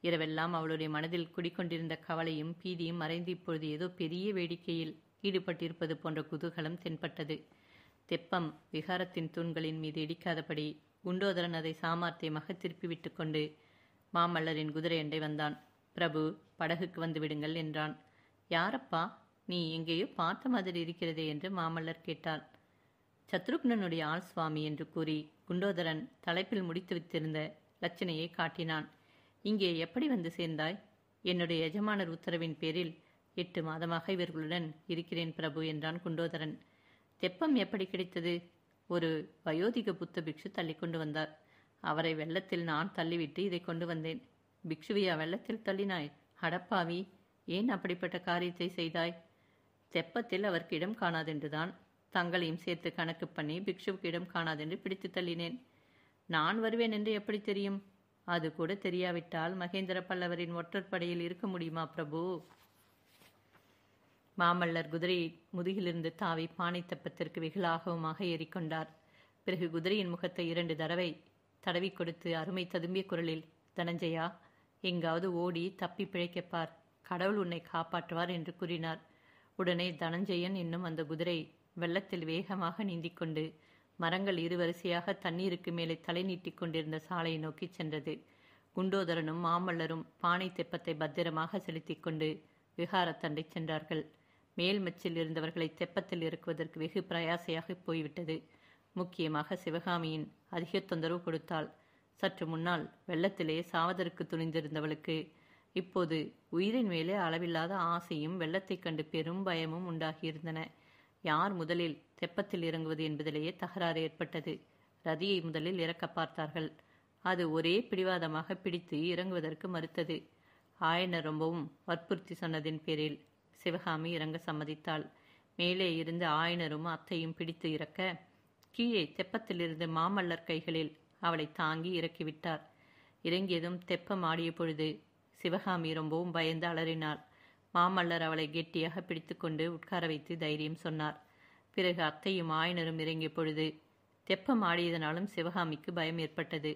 இரவெல்லாம் அவளுடைய மனதில் குடிக்கொண்டிருந்த கவலையும் பீதியும் மறைந்து இப்பொழுது ஏதோ பெரிய வேடிக்கையில் ஈடுபட்டிருப்பது போன்ற குதூகலம் தென்பட்டது. தெப்பம் விகாரத்தின் தூண்களின் மீது இடிக்காதபடி குண்டோதரன் அதை சாமர்த்தியமாக திருப்பி விட்டு கொண்டு மாமல்லரின் குதிரை அண்டை வந்தான். பிரபு, படகுக்கு வந்து விடுங்கள் என்றான். யாரப்பா, நீ எங்கேயோ பார்த்த மாதிரி இருக்கிறதே என்று மாமல்லர் கேட்டாள். சத்ருக்னனுடைய ஆள் சுவாமி என்று கூறி குண்டோதரன் தலைப்பில் முடித்து வைத்திருந்த லட்சணையை காட்டினான். இங்கே எப்படி வந்து சேர்ந்தாய்? என்னுடைய எஜமானர் உத்தரவின் பேரில் 8 மாதமாக இவர்களுடன் இருக்கிறேன் பிரபு என்றான் குண்டோதரன். தெப்பம் எப்படி கிடைத்தது? ஒரு வயோதிக புத்த பிக்ஷு தள்ளி கொண்டு வந்தார். அவரை வெள்ளத்தில் நான் தள்ளிவிட்டு இதை கொண்டு வந்தேன். பிக்ஷுவையா வெள்ளத்தில் தள்ளினாய்? அடப்பாவி, ஏன் அப்படிப்பட்ட காரியத்தை செய்தாய்? தெப்பத்தில் அவருக்கு இடம் காணாதென்றுதான் தங்களையும் சேர்த்து கணக்கு பண்ணி பிக்ஷுவுக்கு இடம் காணாதென்று பிடித்து தள்ளினேன். நான் வருவேன் என்று எப்படி தெரியும்? அது கூட தெரியாவிட்டால் மகேந்திர பல்லவரின் ஒற்றற்படையில் இருக்க முடியுமா பிரபு? மாமல்லர் குதிரையை முதுகிலிருந்து தாவி பானை தெப்பத்திற்கு வெகுலாகவுமாக ஏறிக்கொண்டார். பிறகு குதிரையின் முகத்தை 2 தடவை தடவி கொடுத்து அருமை ததும்பிய குரலில், தனஞ்சயா, எங்காவது ஓடி தப்பி பிழைக்கப்பார், கடவுள் உன்னை காப்பாற்றுவார் என்று கூறினார். உடனே தனஞ்சயன் என்னும் அந்த குதிரை வெள்ளத்தில் வேகமாக நீந்திக்கொண்டு மரங்கள் இருவரிசையாக தண்ணீருக்கு மேலே தலை நீட்டிக் கொண்டிருந்த சாலையை நோக்கி சென்றது. குண்டோதரனும் மாமல்லரும் பானை தெப்பத்தை பத்திரமாக செலுத்திக் கொண்டு விகாரத்தண்டை சென்றார்கள். மேல் மச்சில் இருந்தவர்களை தெப்பத்தில் இறக்குவதற்கு வெகு பிரயாசையாக போய்விட்டது. முக்கியமாக சிவகாமியின் அதிக தொந்தரவு கொடுத்தாள். சற்று முன்னால் வெள்ளத்திலே சாவதற்கு துணிந்திருந்தவளுக்கு இப்போது உயிரின் மேலே அளவில்லாத ஆசையும் வெள்ளத்தைக் கண்டு பெரும் பயமும் உண்டாகியிருந்தன. யார் முதலில் தெப்பத்தில் இறங்குவது என்பதிலேயே தகராறு ஏற்பட்டது. ரதியை முதலில் இறக்க பார்த்தார்கள். அது ஒரே பிடிவாதமாக பிடித்து இறங்குவதற்கு மறுத்தது. ஆயனர் ரொம்பவும் வற்புறுத்தி சொன்னதின் பேரில் சிவகாமி இறங்க சம்மதித்தாள். மேலே இருந்து ஆயனரும் அத்தையும் பிடித்து இறக்க, கீழே தெப்பத்திலிருந்து மாமல்லர் கைகளில் அவளை தாங்கி இறக்கிவிட்டார். இறங்கியதும் தெப்பம் ஆடிய பொழுது சிவகாமி ரொம்பவும் பயந்து அலறினாள். மாமல்லர் அவளை கெட்டியாக பிடித்து கொண்டு உட்கார வைத்து தைரியம் சொன்னார். பிறகு அத்தையும் ஆயனரும் இறங்கிய பொழுது தெப்பம் ஆடியதனாலும் சிவகாமிக்கு பயம் ஏற்பட்டது.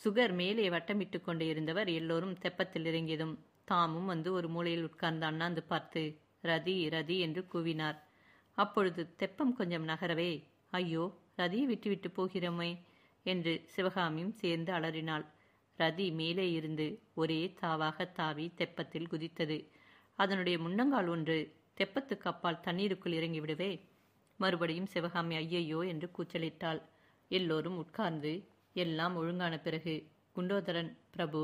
சுகர் மேலே வட்டமிட்டு கொண்டு இருந்தவர் எல்லோரும் தெப்பத்தில் இறங்கியதும் தாமும் வந்து ஒரு மூலையில் உட்கார்ந்து அண்ணாந்து பார்த்து ரதி ரதி என்று கூவினார். அப்பொழுது தெப்பம் கொஞ்சம் நகரவே, ஐயோ, ரதியை விட்டுவிட்டு போகிறோமே என்று சிவகாமியும் சேர்ந்து அலறினாள். ரதி மேலே இருந்து ஒரே தாவாக தாவி தெப்பத்தில் குதித்தது. அதனுடைய முன்னங்கால் ஒன்று தெப்பத்துக்கு அப்பால் தண்ணீருக்குள் இறங்கிவிடவே மறுபடியும் சிவகாமி ஐயையோ என்று கூச்சலிட்டாள். எல்லோரும் உட்கார்ந்து எல்லாம் ஒழுங்கான பிறகு குண்டோதரன், பிரபு,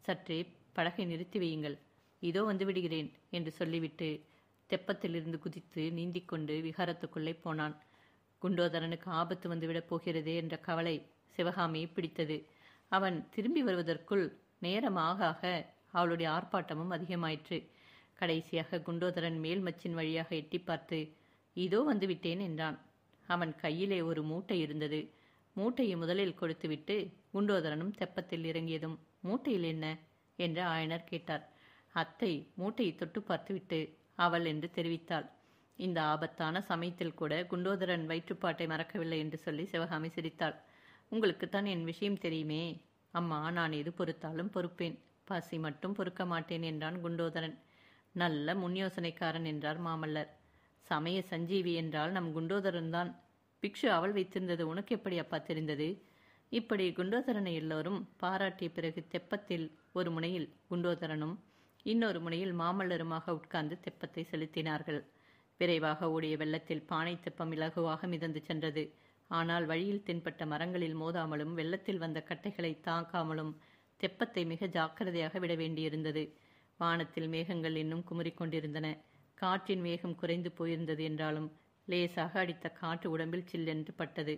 சற்றே படகை நிறுத்தி வையுங்கள், இதோ வந்து விடுகிறேன் என்று சொல்லிவிட்டு தெப்பத்திலிருந்து குதித்து நீந்திக்கொண்டு விகாரத்துக்குள்ளே போனான். குண்டோதரனுக்கு ஆபத்து வந்துவிடப் போகிறதே என்ற கவலை சிவகாமியை பிடித்தது. அவன் திரும்பி வருவதற்குள் நேரமாக அவளுடைய ஆர்ப்பாட்டமும் அதிகமாயிற்று. கடைசியாக குண்டோதரன் மேல் மச்சின் வழியாக எட்டி பார்த்து, இதோ வந்துவிட்டேன் என்றான். அவன் கையிலே ஒரு மூட்டை இருந்தது. மூட்டையை முதலில் கொடுத்துவிட்டு குண்டோதரனும் தெப்பத்தில் இறங்கியதும், மூட்டையில் என்ன என்று ஆயனர் கேட்டார். அத்தை மூட்டையை தொட்டு பார்த்துவிட்டு அவள் என்று தெரிவித்தாள். இந்த ஆபத்தான சமயத்தில் கூட குண்டோதரன் வயிற்றுப்பாட்டை மறக்கவில்லை என்று சொல்லி சிவகாமி சிரித்தாள். உங்களுக்குத்தான் என் விஷயம் தெரியுமே அம்மா, நான் எது பொறுத்தாலும் பொறுப்பேன், பசி மட்டும் பொறுக்க மாட்டேன் என்றான் குண்டோதரன். நல்ல முன்யோசனைக்காரன் என்றார் மாமல்லர். சமய சஞ்சீவி என்றால் நம் குண்டோதரன் தான். பிக்ஷு அவள் வைத்திருந்தது உனக்கு எப்படி அப்பா தெரிந்தது? இப்படி குண்டோதரனை எல்லோரும் பாராட்டிய பிறகு தெப்பத்தில் ஒரு முனையில் குண்டோதரனும் இன்னொரு முனையில் மாமல்லருமாக உட்கார்ந்து தெப்பத்தை செலுத்தினார்கள். விரைவாக ஓடிய வெள்ளத்தில் பானை தெப்பம் இலகுவாக மிதந்து சென்றது. ஆனால் வழியில் தென்பட்ட மரங்களில் மோதாமலும் வெள்ளத்தில் வந்த கட்டைகளை தாக்காமலும் தெப்பத்தை மிக ஜாக்கிரதையாக விட வேண்டியிருந்தது. வானத்தில் மேகங்கள் இன்னும் குமுறிக்கொண்டிருந்தன. காற்றின் வேகம் குறைந்து போயிருந்தது என்றாலும் லேசாக அடித்த காற்று உடம்பில் சில்லென்று பட்டது.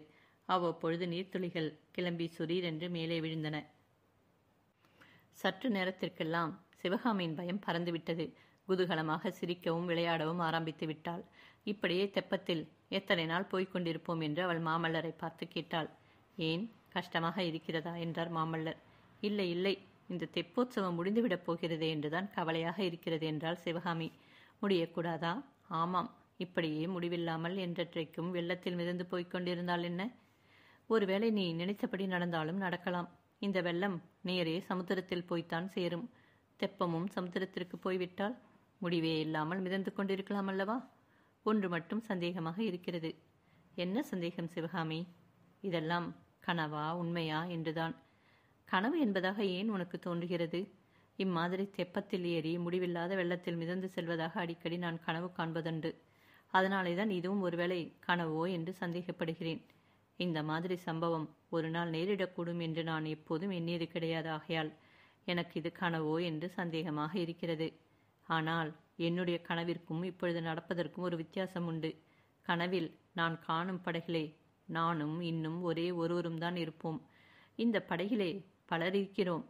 அவ்வப்பொழுது நீர்த்துளிகள் கிளம்பி சுரீரென்று மேலே விழுந்தன. சற்று நேரத்திற்கெல்லாம் சிவகாமியின் பயம் பறந்துவிட்டது. குதூகலமாக சிரிக்கவும் விளையாடவும் ஆரம்பித்து விட்டாள். இப்படியே தெப்பத்தில் எத்தனை நாள் போய்கொண்டிருப்போம் என்று அவள் மாமல்லரை பார்த்து கேட்டாள். ஏன், கஷ்டமாக இருக்கிறதா என்றார் மாமல்லர். இல்லை இல்லை, இந்த தெப்போற்சவம் முடிந்துவிடப் போகிறதே என்றுதான் கவலையாக இருக்கிறது என்றாள் சிவகாமி. முடியக்கூடாதா? ஆமாம், இப்படியே முடிவில்லாமல் என்றைக்கும் வெள்ளத்தில் மிதந்து போய்கொண்டிருந்தால் என்ன? ஒருவேளை நீ நினைத்தபடி நடந்தாலும் நடக்கலாம். இந்த வெள்ளம் நேரே சமுத்திரத்தில் போய்த்தான் சேரும். தெப்பமும் சமுத்திரத்திற்கு போய்விட்டால் முடிவே இல்லாமல் மிதந்து கொண்டிருக்கலாம் அல்லவா? ஒன்று மட்டும் சந்தேகமாக இருக்கிறது. என்ன சந்தேகம் சிவகாமி? இதெல்லாம் கனவா உண்மையா என்றுதான். கனவு என்பதாக ஏன் உனக்கு தோன்றுகிறது? இம்மாதிரி தெப்பத்தில் ஏறி முடிவில்லாத வெள்ளத்தில் மிதந்து செல்வதாக அடிக்கடி நான் கனவு காண்பதுண்டு. அதனாலே தான் இதுவும் ஒருவேளை கனவோ என்று சந்தேகப்படுகிறேன். இந்த மாதிரி சம்பவம் ஒரு நாள் நேரிடக்கூடும் என்று நான் எப்போதும் எண்ணியது கிடையாது. ஆகையால் எனக்கு இது கனவோ என்று சந்தேகமாக இருக்கிறது. ஆனால் என்னுடைய கனவிற்கும் இப்பொழுது நடப்பதற்கும் ஒரு வித்தியாசம் உண்டு. கனவில் நான் காணும் படகிலே நானும் இன்னும் ஒரே ஒருவரும் தான் இருப்போம். இந்த படகிலே பலர் இருக்கிறோம்.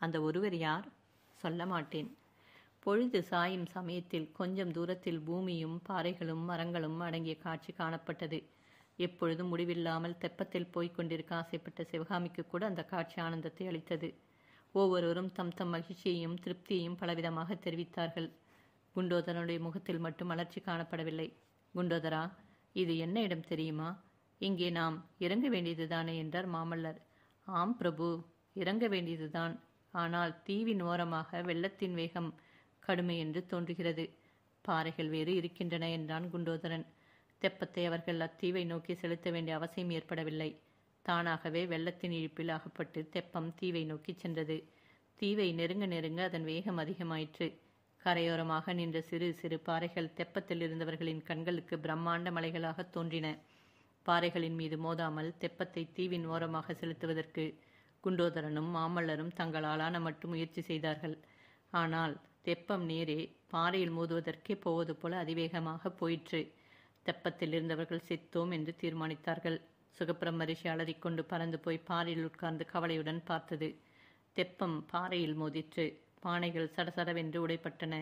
அந்த ஒருவர் யார்? சொல்ல மாட்டேன். பொழுது சாயும் சமயத்தில் கொஞ்சம் தூரத்தில் பூமியும் பாறைகளும் மரங்களும் அடங்கிய காட்சி காணப்பட்டது. எப்பொழுதும் முடிவில்லாமல் தெப்பத்தில் போய்க் கொண்டிருக்க ஆசைப்பட்ட சிவகாமிக்கு கூட அந்த காட்சி ஆனந்தத்தை அளித்தது. ஒவ்வொருவரும் தம் தம் மகிழ்ச்சியையும் திருப்தியையும் பலவிதமாக தெரிவித்தார்கள். குண்டோதரனுடைய முகத்தில் மட்டும் மலர்ச்சி காணப்படவில்லை. குண்டோதரா, இது என்ன இடம் தெரியுமா? இங்கே நாம் இறங்க வேண்டியதுதானே என்றார் மாமல்லர். ஆம் பிரபு, இறங்க வேண்டியதுதான். ஆனால் தீவின் ஓரமாக வெள்ளத்தின் வேகம் கடுமை என்று தோன்றுகிறது. பாறைகள் வேறு இருக்கின்றன என்றான் குண்டோதரன். தெப்பத்தை அவர்கள் அத்தீவை நோக்கி செலுத்த வேண்டிய அவசியம் ஏற்படவில்லை. தானாகவே வெள்ளத்தின் இழுப்பில் அகப்பட்டு தெப்பம் தீவை நோக்கி சென்றது. தீவை நெருங்க நெருங்க அதன் வேகம் அதிகமாயிற்று. கரையோரமாக நின்ற சிறு சிறு பாறைகள் தெப்பத்தில் இருந்தவர்களின் கண்களுக்கு பிரம்மாண்ட மலைகளாக தோன்றின. பாறைகளின் மீது மோதாமல் தெப்பத்தை தீவின் ஓரமாக செலுத்துவதற்கு குண்டோதரனும் மாமல்லரும் தங்களாலான மட்டும் முயற்சி செய்தார்கள். ஆனால் தெப்பம் நேரே பாறையில் மோதுவதற்கே போவது போல அதிவேகமாக போயிற்று. தெப்பத்தில் இருந்தவர்கள் செத்தோம் என்று தீர்மானித்தார்கள். சுகப்பிரம ரிஷி அலறிக்கொண்டு பறந்து போய் பாறையில் உட்கார்ந்து கவலையுடன் பார்த்தது. தெப்பம் பாறையில் மோதிற்று. பானைகள் சடசடவென்று உடைப்பட்டன.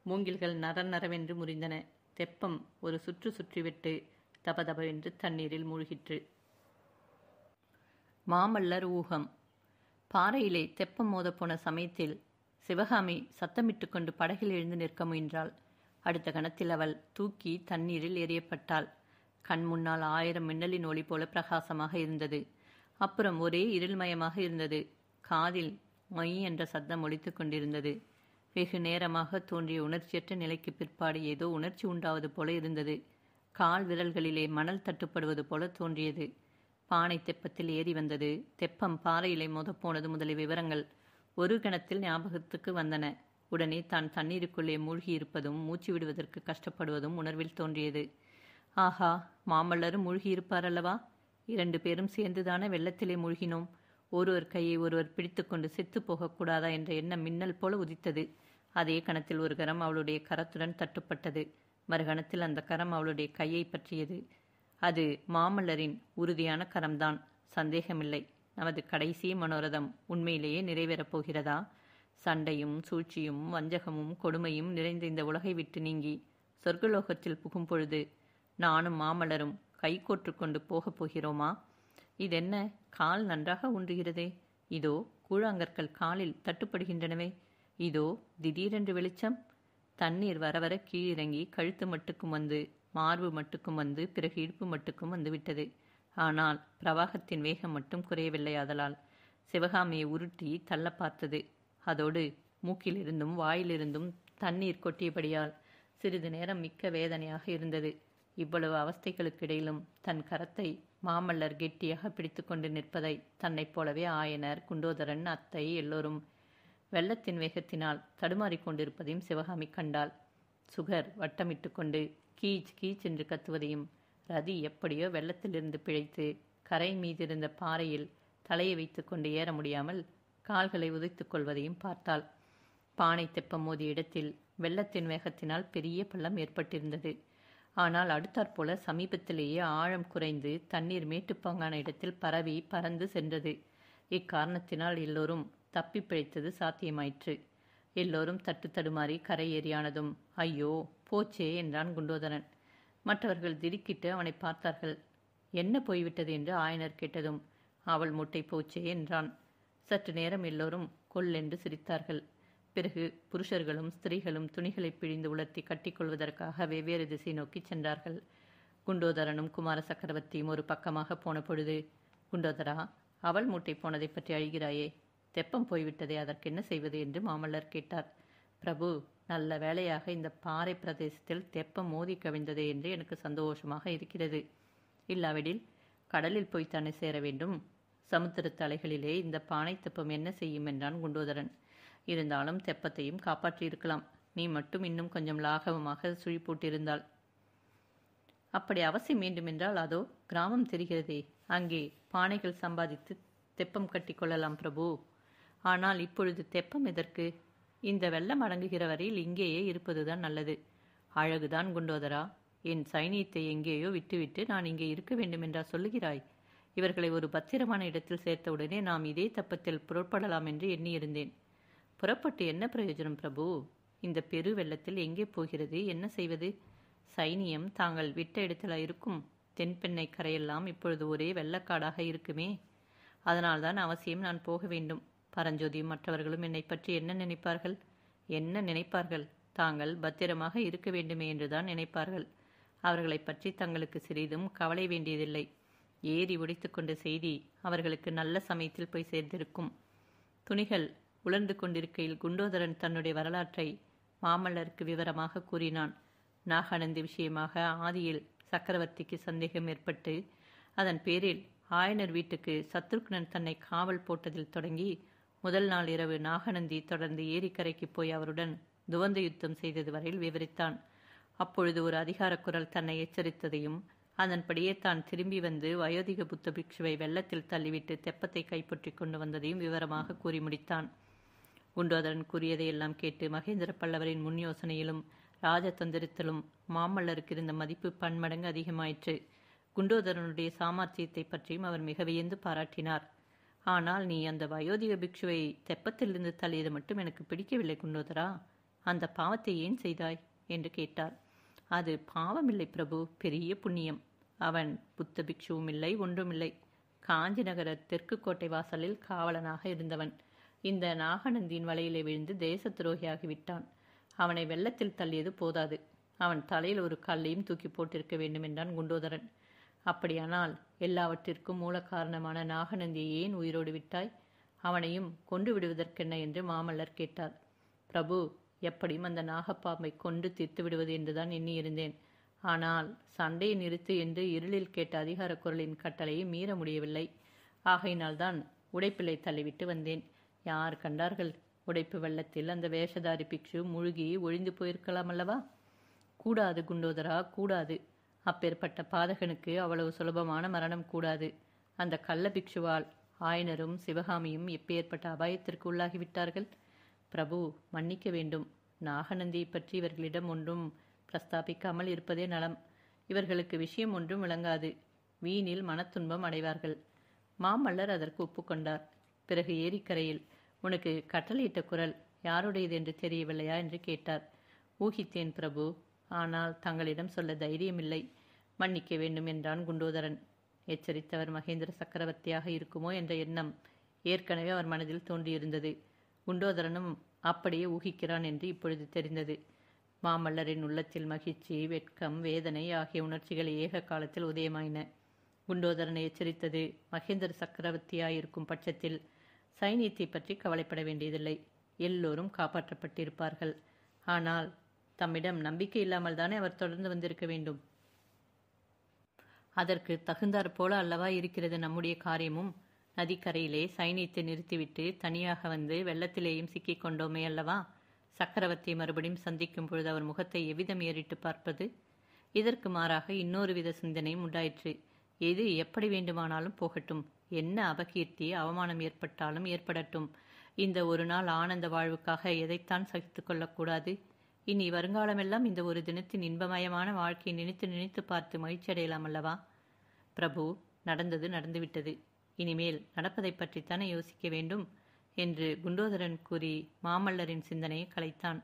மூங்கில்கள் நரநரவென்று முறிந்தன. தெப்பம் ஒரு சுற்று சுற்றிவிட்டு தபதபவென்று தண்ணீரில் மூழ்கிற்று. மாமல்லர் ஊகம். பாறையிலே தெப்பம் மோதப்போன சமயத்தில் சிவகாமி சத்தமிட்டு கொண்டு படகில் எழுந்து நிற்க முயன்றாள். அடுத்த கணத்தில் அவள் தூக்கி தண்ணீரில் எறியப்பட்டாள். கண் முன்னால் 1000 மின்னலின் ஒளி போல பிரகாசமாக இருந்தது. அப்புறம் ஒரே இருள்மயமாக இருந்தது. காதில் மொய் என்ற சத்தம் ஒலித்து கொண்டிருந்தது. வெகு நேரமாக தோன்றிய உணர்ச்சியற்ற நிலைக்கு பிற்பாடு ஏதோ உணர்ச்சி உண்டாவது போல இருந்தது. கால் விரல்களிலே மணல் தட்டுப்படுவது போல தோன்றியது. பானை தெப்பத்தில் ஏறி வந்தது. தெப்பம் பாறையிலே மோதப்போனது முதலிய விவரங்கள் ஒரு கணத்தில் ஞாபகத்துக்கு வந்தன. உடனே தான் தண்ணீருக்குள்ளே மூழ்கி இருப்பதும் மூச்சு விடுவதற்கு கஷ்டப்படுவதும் உணர்வில் தோன்றியது. ஆஹா, மாமல்லரும் மூழ்கியிருப்பார் அல்லவா? 2 பேரும் சேர்ந்துதானே வெள்ளத்திலே மூழ்கினோம். ஒருவர் கையை ஒருவர் பிடித்து கொண்டு செத்து போகக்கூடாதா என்ற எண்ணம் மின்னல் போல உதித்தது. அதே கணத்தில் ஒரு கரம் அவளுடைய கரத்துடன் தட்டுப்பட்டது. மறுகணத்தில் அந்த கரம் அவளுடைய கையை பற்றியது. அது மாமல்லரின் உறுதியான கரம்தான், சந்தேகமில்லை. நமது கடைசி மனோரதம் உண்மையிலேயே நிறைவேறப் போகிறதா? சண்டையும் சூழ்ச்சியும் வஞ்சகமும் கொடுமையும் நிறைந்த இந்த உலகை விட்டு நீங்கி சொர்க்கலோகத்தில் புகும் பொழுது நானும் மாமல்லரும் கைகோற்று கொண்டு போகப் போகிறோமா? இதென்ன, கால் நன்றாக ஊன்றுகிறதே. இதோ கூழாங்கற்கள் காலில் தட்டுப்படுகின்றனவே. இதோ திடீரென்று வெளிச்சம். தண்ணீர் வர வர கீழிறங்கி கழுத்து மட்டுக்கும் வந்து மார்பு மட்டுக்கும் வந்து பிறகு இடுப்பு மட்டுக்கும் வந்துவிட்டது. ஆனால் பிரவாகத்தின் வேகம் மட்டும் குறையவில்லை. ஆதலால் சிவகாமியை உருட்டி தள்ள பார்த்தது. அதோடு மூக்கிலிருந்தும் வாயிலிருந்தும் தண்ணீர் கொட்டியபடியால் சிறிது நேரம் மிக்க வேதனையாக இருந்தது. இவ்வளவு அவஸ்தைகளுக்கிடையிலும் தன் கரத்தை மாமல்லர் கெட்டியாக பிடித்து கொண்டு நிற்பதை தன்னைப் போலவே ஆயனர், குண்டோதரன், அத்தை எல்லோரும் வெள்ளத்தின் வேகத்தினால் தடுமாறிக் கொண்டிருப்பதையும் சிவகாமி கண்டாள். சுகர் வட்டமிட்டு கொண்டு கீச் கீச் என்று கத்துவதையும், ரதி எப்படியோ வெள்ளத்திலிருந்து பிழைத்து கரை மீதிருந்த பாறையில் தலையை வைத்து கொண்டு ஏற முடியாமல் கால்களை உதைத்துக் கொள்வதையும் பார்த்தாள். பானை தெப்பம் மோதிய இடத்தில் வெள்ளத்தின் வேகத்தினால் பெரிய பள்ளம் ஏற்பட்டிருந்தது. ஆனால் அடுத்தாற்போல சமீபத்திலேயே ஆழம் குறைந்து தண்ணீர் மேட்டுப்பாங்கான இடத்தில் பரவி பறந்து சென்றது. இக்காரணத்தினால் எல்லோரும் தப்பி பிழைத்தது சாத்தியமாயிற்று. எல்லோரும் தட்டு தடுமாறி கரை ஏறியானதும் ஐயோ போச்சே என்றான் குண்டோதரன். மற்றவர்கள் திடுக்கிட்டு அவனை பார்த்தார்கள். என்ன போய்விட்டது என்று ஆயனர் கேட்டதும் அவள் முட்டை போச்சே என்றான். சற்று நேரம் எல்லோரும் கொல்லென்று சிரித்தார்கள். பிறகு புருஷர்களும் ஸ்திரீகளும் துணிகளை பிழிந்து உலர்த்தி கட்டிக்கொள்வதற்காக வெவ்வேறு திசை நோக்கி சென்றார்கள். குண்டோதரனும் குமார சக்கரவர்த்தியும் ஒரு பக்கமாக போன பொழுது, குண்டோதரா, அவள் மூட்டை போனதை பற்றி அழுகிறாயே? தெப்பம் போய்விட்டதே, அதற்கு என்ன செய்வது என்று மாமல்லர் கேட்டார். பிரபு, நல்ல வேளையாக இந்த பாறை பிரதேசத்தில் தெப்பம் மோதி கவிழ்ந்ததே என்று எனக்கு சந்தோஷமாக இருக்கிறது. இல்லாவிடில் கடலில் போய்த்தானே சேர வேண்டும். சமுத்திரத்து அலைகளிலே இந்த பானை தெப்பம் என்ன செய்யும் என்றான் குண்டோதரன். இருந்தாலும் தெப்பத்தையும் காப்பாற்றியிருக்கலாம். நீ மட்டும் இன்னும் கொஞ்சம் லாகவமாக சுழி போட்டிருந்தாள். அப்படி அவசியம் வேண்டுமென்றால் அதோ கிராமம் தெரிகிறதே, அங்கே பானைகள் சம்பாதித்து தெப்பம் கட்டி கொள்ளலாம் பிரபு. ஆனால் இப்பொழுது தெப்பம் எதற்கு? இந்த வெள்ளம் அடங்குகிற வரையில் இங்கேயே இருப்பதுதான் நல்லது. அழகுதான் குண்டோதரா. என் சைனியத்தை எங்கேயோ விட்டுவிட்டு நான் இங்கே இருக்க வேண்டுமென்றா சொல்லுகிறாய்? இவர்களை ஒரு பத்திரமான இடத்தில் சேர்த்தவுடனே நாம் இதே தெப்பத்தில் புறப்படலாம் என்று எண்ணியிருந்தேன். புறப்பட்டு என்ன பிரயோஜனம் பிரபு? இந்த பெரு வெள்ளத்தில் எங்கே போகிறது? என்ன செய்வது? சைனியம் தாங்கள் விட்ட இடத்துல இருக்கும். தென்பெண்ணை கரையெல்லாம் இப்பொழுது ஒரே வெள்ளக்காடாக இருக்குமே. அதனால்தான் அவசியம் நான் போக வேண்டும். பரஞ்சோதியும் மற்றவர்களும் என்னை பற்றி என்ன நினைப்பார்கள்? என்ன நினைப்பார்கள்? தாங்கள் பத்திரமாக இருக்க வேண்டுமே என்றுதான் நினைப்பார்கள். அவர்களை பற்றி தங்களுக்கு சிறிதும் கவலை வேண்டியதில்லை. ஏறி உடைத்து கொண்ட செய்தி அவர்களுக்கு நல்ல சமயத்தில் போய் சேர்ந்திருக்கும். துணிகள் உலர்ந்து கொண்டிருக்கையில் குண்டோதரன் தன்னுடைய வரலாற்றை மாமல்லருக்கு விவரமாக கூறினான். நாகானந்தி விஷயமாக ஆதியில் சக்கரவர்த்திக்கு சந்தேகம் ஏற்பட்டு அதன் பேரில் ஆயனர் வீட்டுக்கு சத்ருக்னன் தன்னை காவல் போட்டதில் தொடங்கி முதல் நாள் இரவு நாகநந்தி தொடர்ந்து ஏரிக்கரைக்கு போய் அவருடன் துவந்த யுத்தம் செய்தது வரையில் விவரித்தான். அப்பொழுது ஒரு அதிகார குரல் தன்னை எச்சரித்ததையும் அதன்படியே தான் திரும்பி வந்து வயோதிக புத்த பிக்ஷுவை வெள்ளத்தில் தள்ளிவிட்டு தெப்பத்தை கைப்பற்றி கொண்டு வந்ததையும் விவரமாக கூறி முடித்தான். குண்டோதரன் கூறியதையெல்லாம் கேட்டு மகேந்திர பல்லவரின் முன் யோசனையிலும் ராஜதந்திரத்திலும் மாமல்லருக்கு இருந்த மதிப்பு பன்மடங்கு அதிகமாயிற்று. குண்டோதரனுடைய சாமர்த்தியத்தை பற்றியும் அவர் மிக வியந்து பாராட்டினார். ஆனால் நீ அந்த வயோதிக பிக்ஷுவை தெப்பத்திலிருந்து தள்ளியது மட்டும் எனக்கு பிடிக்கவில்லை குண்டோதரா. அந்த பாவத்தை ஏன் செய்தாய் என்று கேட்டார். அது பாவமில்லை பிரபு, பெரிய புண்ணியம். அவன் புத்த பிக்ஷுவும் இல்லை, ஒன்றுமில்லை. காஞ்சி நகர தெற்கு கோட்டை வாசலில் காவலனாக இருந்தவன் இந்த நாகநந்தியின் வலையிலே விழுந்து தேச துரோகியாகிவிட்டான். அவனை வெள்ளத்தில் தள்ளியது போதாது, அவன் தலையில் ஒரு கல்லையும் தூக்கி போட்டிருக்க வேண்டும் என்றான் குண்டோதரன். அப்படியானால் எல்லாவற்றிற்கும் மூல காரணமான நாகநந்தியை ஏன் உயிரோடு விட்டாய்? அவனையும் கொண்டு விடுவதற்கென்ன என்று மாமல்லர் கேட்டார். பிரபு, எப்படியும் அந்த நாகப்பாம்பை கொண்டு தீர்த்து விடுவது என்றுதான் எண்ணியிருந்தேன். ஆனால் சண்டையை நிறுத்து என்று இருளில் கேட்ட அதிகார குரலின் கட்டளையை மீற முடியவில்லை. ஆகையினால்தான் உடைப்பிலை தள்ளிவிட்டு வந்தேன். யார் கண்டார்கள்? உடைப்பு வெள்ளத்தில் அந்த வேஷதாரி பிக்ஷு முழுகி ஒழிந்து போயிருக்கலாம் அல்லவா? கூடாது குண்டோதரா, கூடாது. அப்பேற்பட்ட பாதகனுக்கு அவ்வளவு சுலபமான மரணம் கூடாது. அந்த கள்ள பிக்ஷுவால் ஆயனரும் சிவகாமியும் எப்பேற்பட்ட அபாயத்திற்கு உள்ளாகிவிட்டார்கள். பிரபு, மன்னிக்க வேண்டும். நாகநந்தியை பற்றி இவர்களிடம் ஒன்றும் பிரஸ்தாபிக்காமல் இருப்பதே நலம். இவர்களுக்கு விஷயம் ஒன்றும் விளங்காது. வீணில் மனத்துன்பம் அடைவார்கள். மாமல்லர் அதற்கு ஒப்புக்கொண்டார். பிறகு ஏரிக்கரையில் உனக்கு கட்டளையிட்ட குரல் யாருடையது என்று தெரியவில்லையா என்று கேட்டார். ஊகித்தேன் பிரபு, ஆனால் தங்களிடம் சொல்ல தைரியமில்லை. மன்னிக்க வேண்டும் என்றான் குண்டோதரன். எச்சரித்தவர் மகேந்திர சக்கரவர்த்தியாக இருக்குமோ என்ற எண்ணம் ஏற்கனவே அவர் மனதில் தோன்றியிருந்தது. குண்டோதரனும் அப்படியே ஊகிக்கிறான் என்று இப்பொழுது தெரிந்தது. மாமல்லரின் உள்ளத்தில் மகிழ்ச்சி, வெட்கம், வேதனை ஆகிய உணர்ச்சிகள் ஏக காலத்தில் உதயமாயின. குண்டோதரனை எச்சரித்தது மகேந்திர சக்கரவர்த்தியாயிருக்கும் பட்சத்தில் சைனியத்தை பற்றி கவலைப்பட வேண்டியதில்லை. எல்லோரும் காப்பாற்றப்பட்டிருப்பார்கள். ஆனால் தம்மிடம் நம்பிக்கை இல்லாமல் தானே அவர் தொடர்ந்து வந்திருக்க வேண்டும். அதற்கு தகுந்தாற் போல அல்லவா இருக்கிறது நம்முடைய காரியமும். நதிக்கரையிலே சைனியத்தை நிறுத்திவிட்டு தனியாக வந்து வெள்ளத்திலேயும் சிக்கிக் கொண்டோமே அல்லவா? சக்கரவர்த்தியை மறுபடியும் சந்திக்கும் பொழுது அவர் முகத்தை எவ்விதம் ஏறிட்டு பார்ப்பது? இதற்கு மாறாக இன்னொரு வித சிந்தனையும் உண்டாயிற்று. எது எப்படி வேண்டுமானாலும் போகட்டும், என்ன அபகீர்த்தி அவமானம் ஏற்பட்டாலும் ஏற்படட்டும், இந்த ஒரு நாள் ஆனந்த வாழ்வுக்காக எதைத்தான் சகித்து கொள்ளக்கூடாது? இனி வருங்காலமெல்லாம் இந்த ஒரு தினத்தின் இன்பமயமான வாழ்க்கையை நினைத்து நினைத்து பார்த்து மகிழ்ச்சி அடையலாம் அல்லவா? பிரபு, நடந்தது நடந்துவிட்டது. இனிமேல் நடப்பதை பற்றித்தானே யோசிக்க வேண்டும் என்று குண்டோதரன் கூறி மாமல்லரின் சிந்தனையை கலைத்தான்.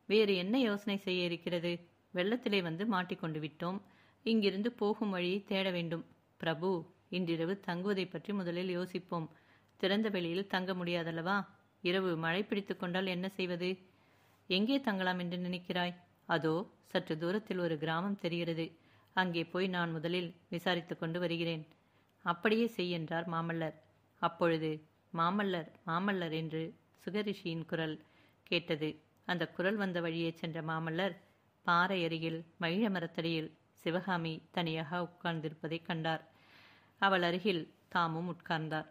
வேறு என்ன யோசனை செய்ய இருக்கிறது? வெள்ளத்திலே வந்து மாட்டிக்கொண்டு விட்டோம். இங்கிருந்து போகும் வழியை தேட வேண்டும். பிரபு, இன்றிரவு தங்குவதை பற்றி முதலில் யோசிப்போம். திறந்த வெளியில் தங்க முடியாதல்லவா? இரவு மழை பிடித்து கொண்டால் என்ன செய்வது? எங்கே தங்கலாம் என்று நினைக்கிறாய்? அதோ சற்று தூரத்தில் ஒரு கிராமம் தெரிகிறது. அங்கே போய் நான் முதலில் விசாரித்து கொண்டு வருகிறேன். அப்படியே செய் என்றார் மாமல்லர். அப்பொழுது மாமல்லர் மாமல்லர் என்று சுகரிஷியின் குரல் கேட்டது. அந்த குரல் வந்த வழியே சென்ற மாமல்லர் பாறை அருகில் மகிழ மரத்தடியில் சிவகாமி தனியாக உட்கார்ந்திருப்பதை கண்டார். அவள் அருகில் தாமும் உட்கார்ந்தார்.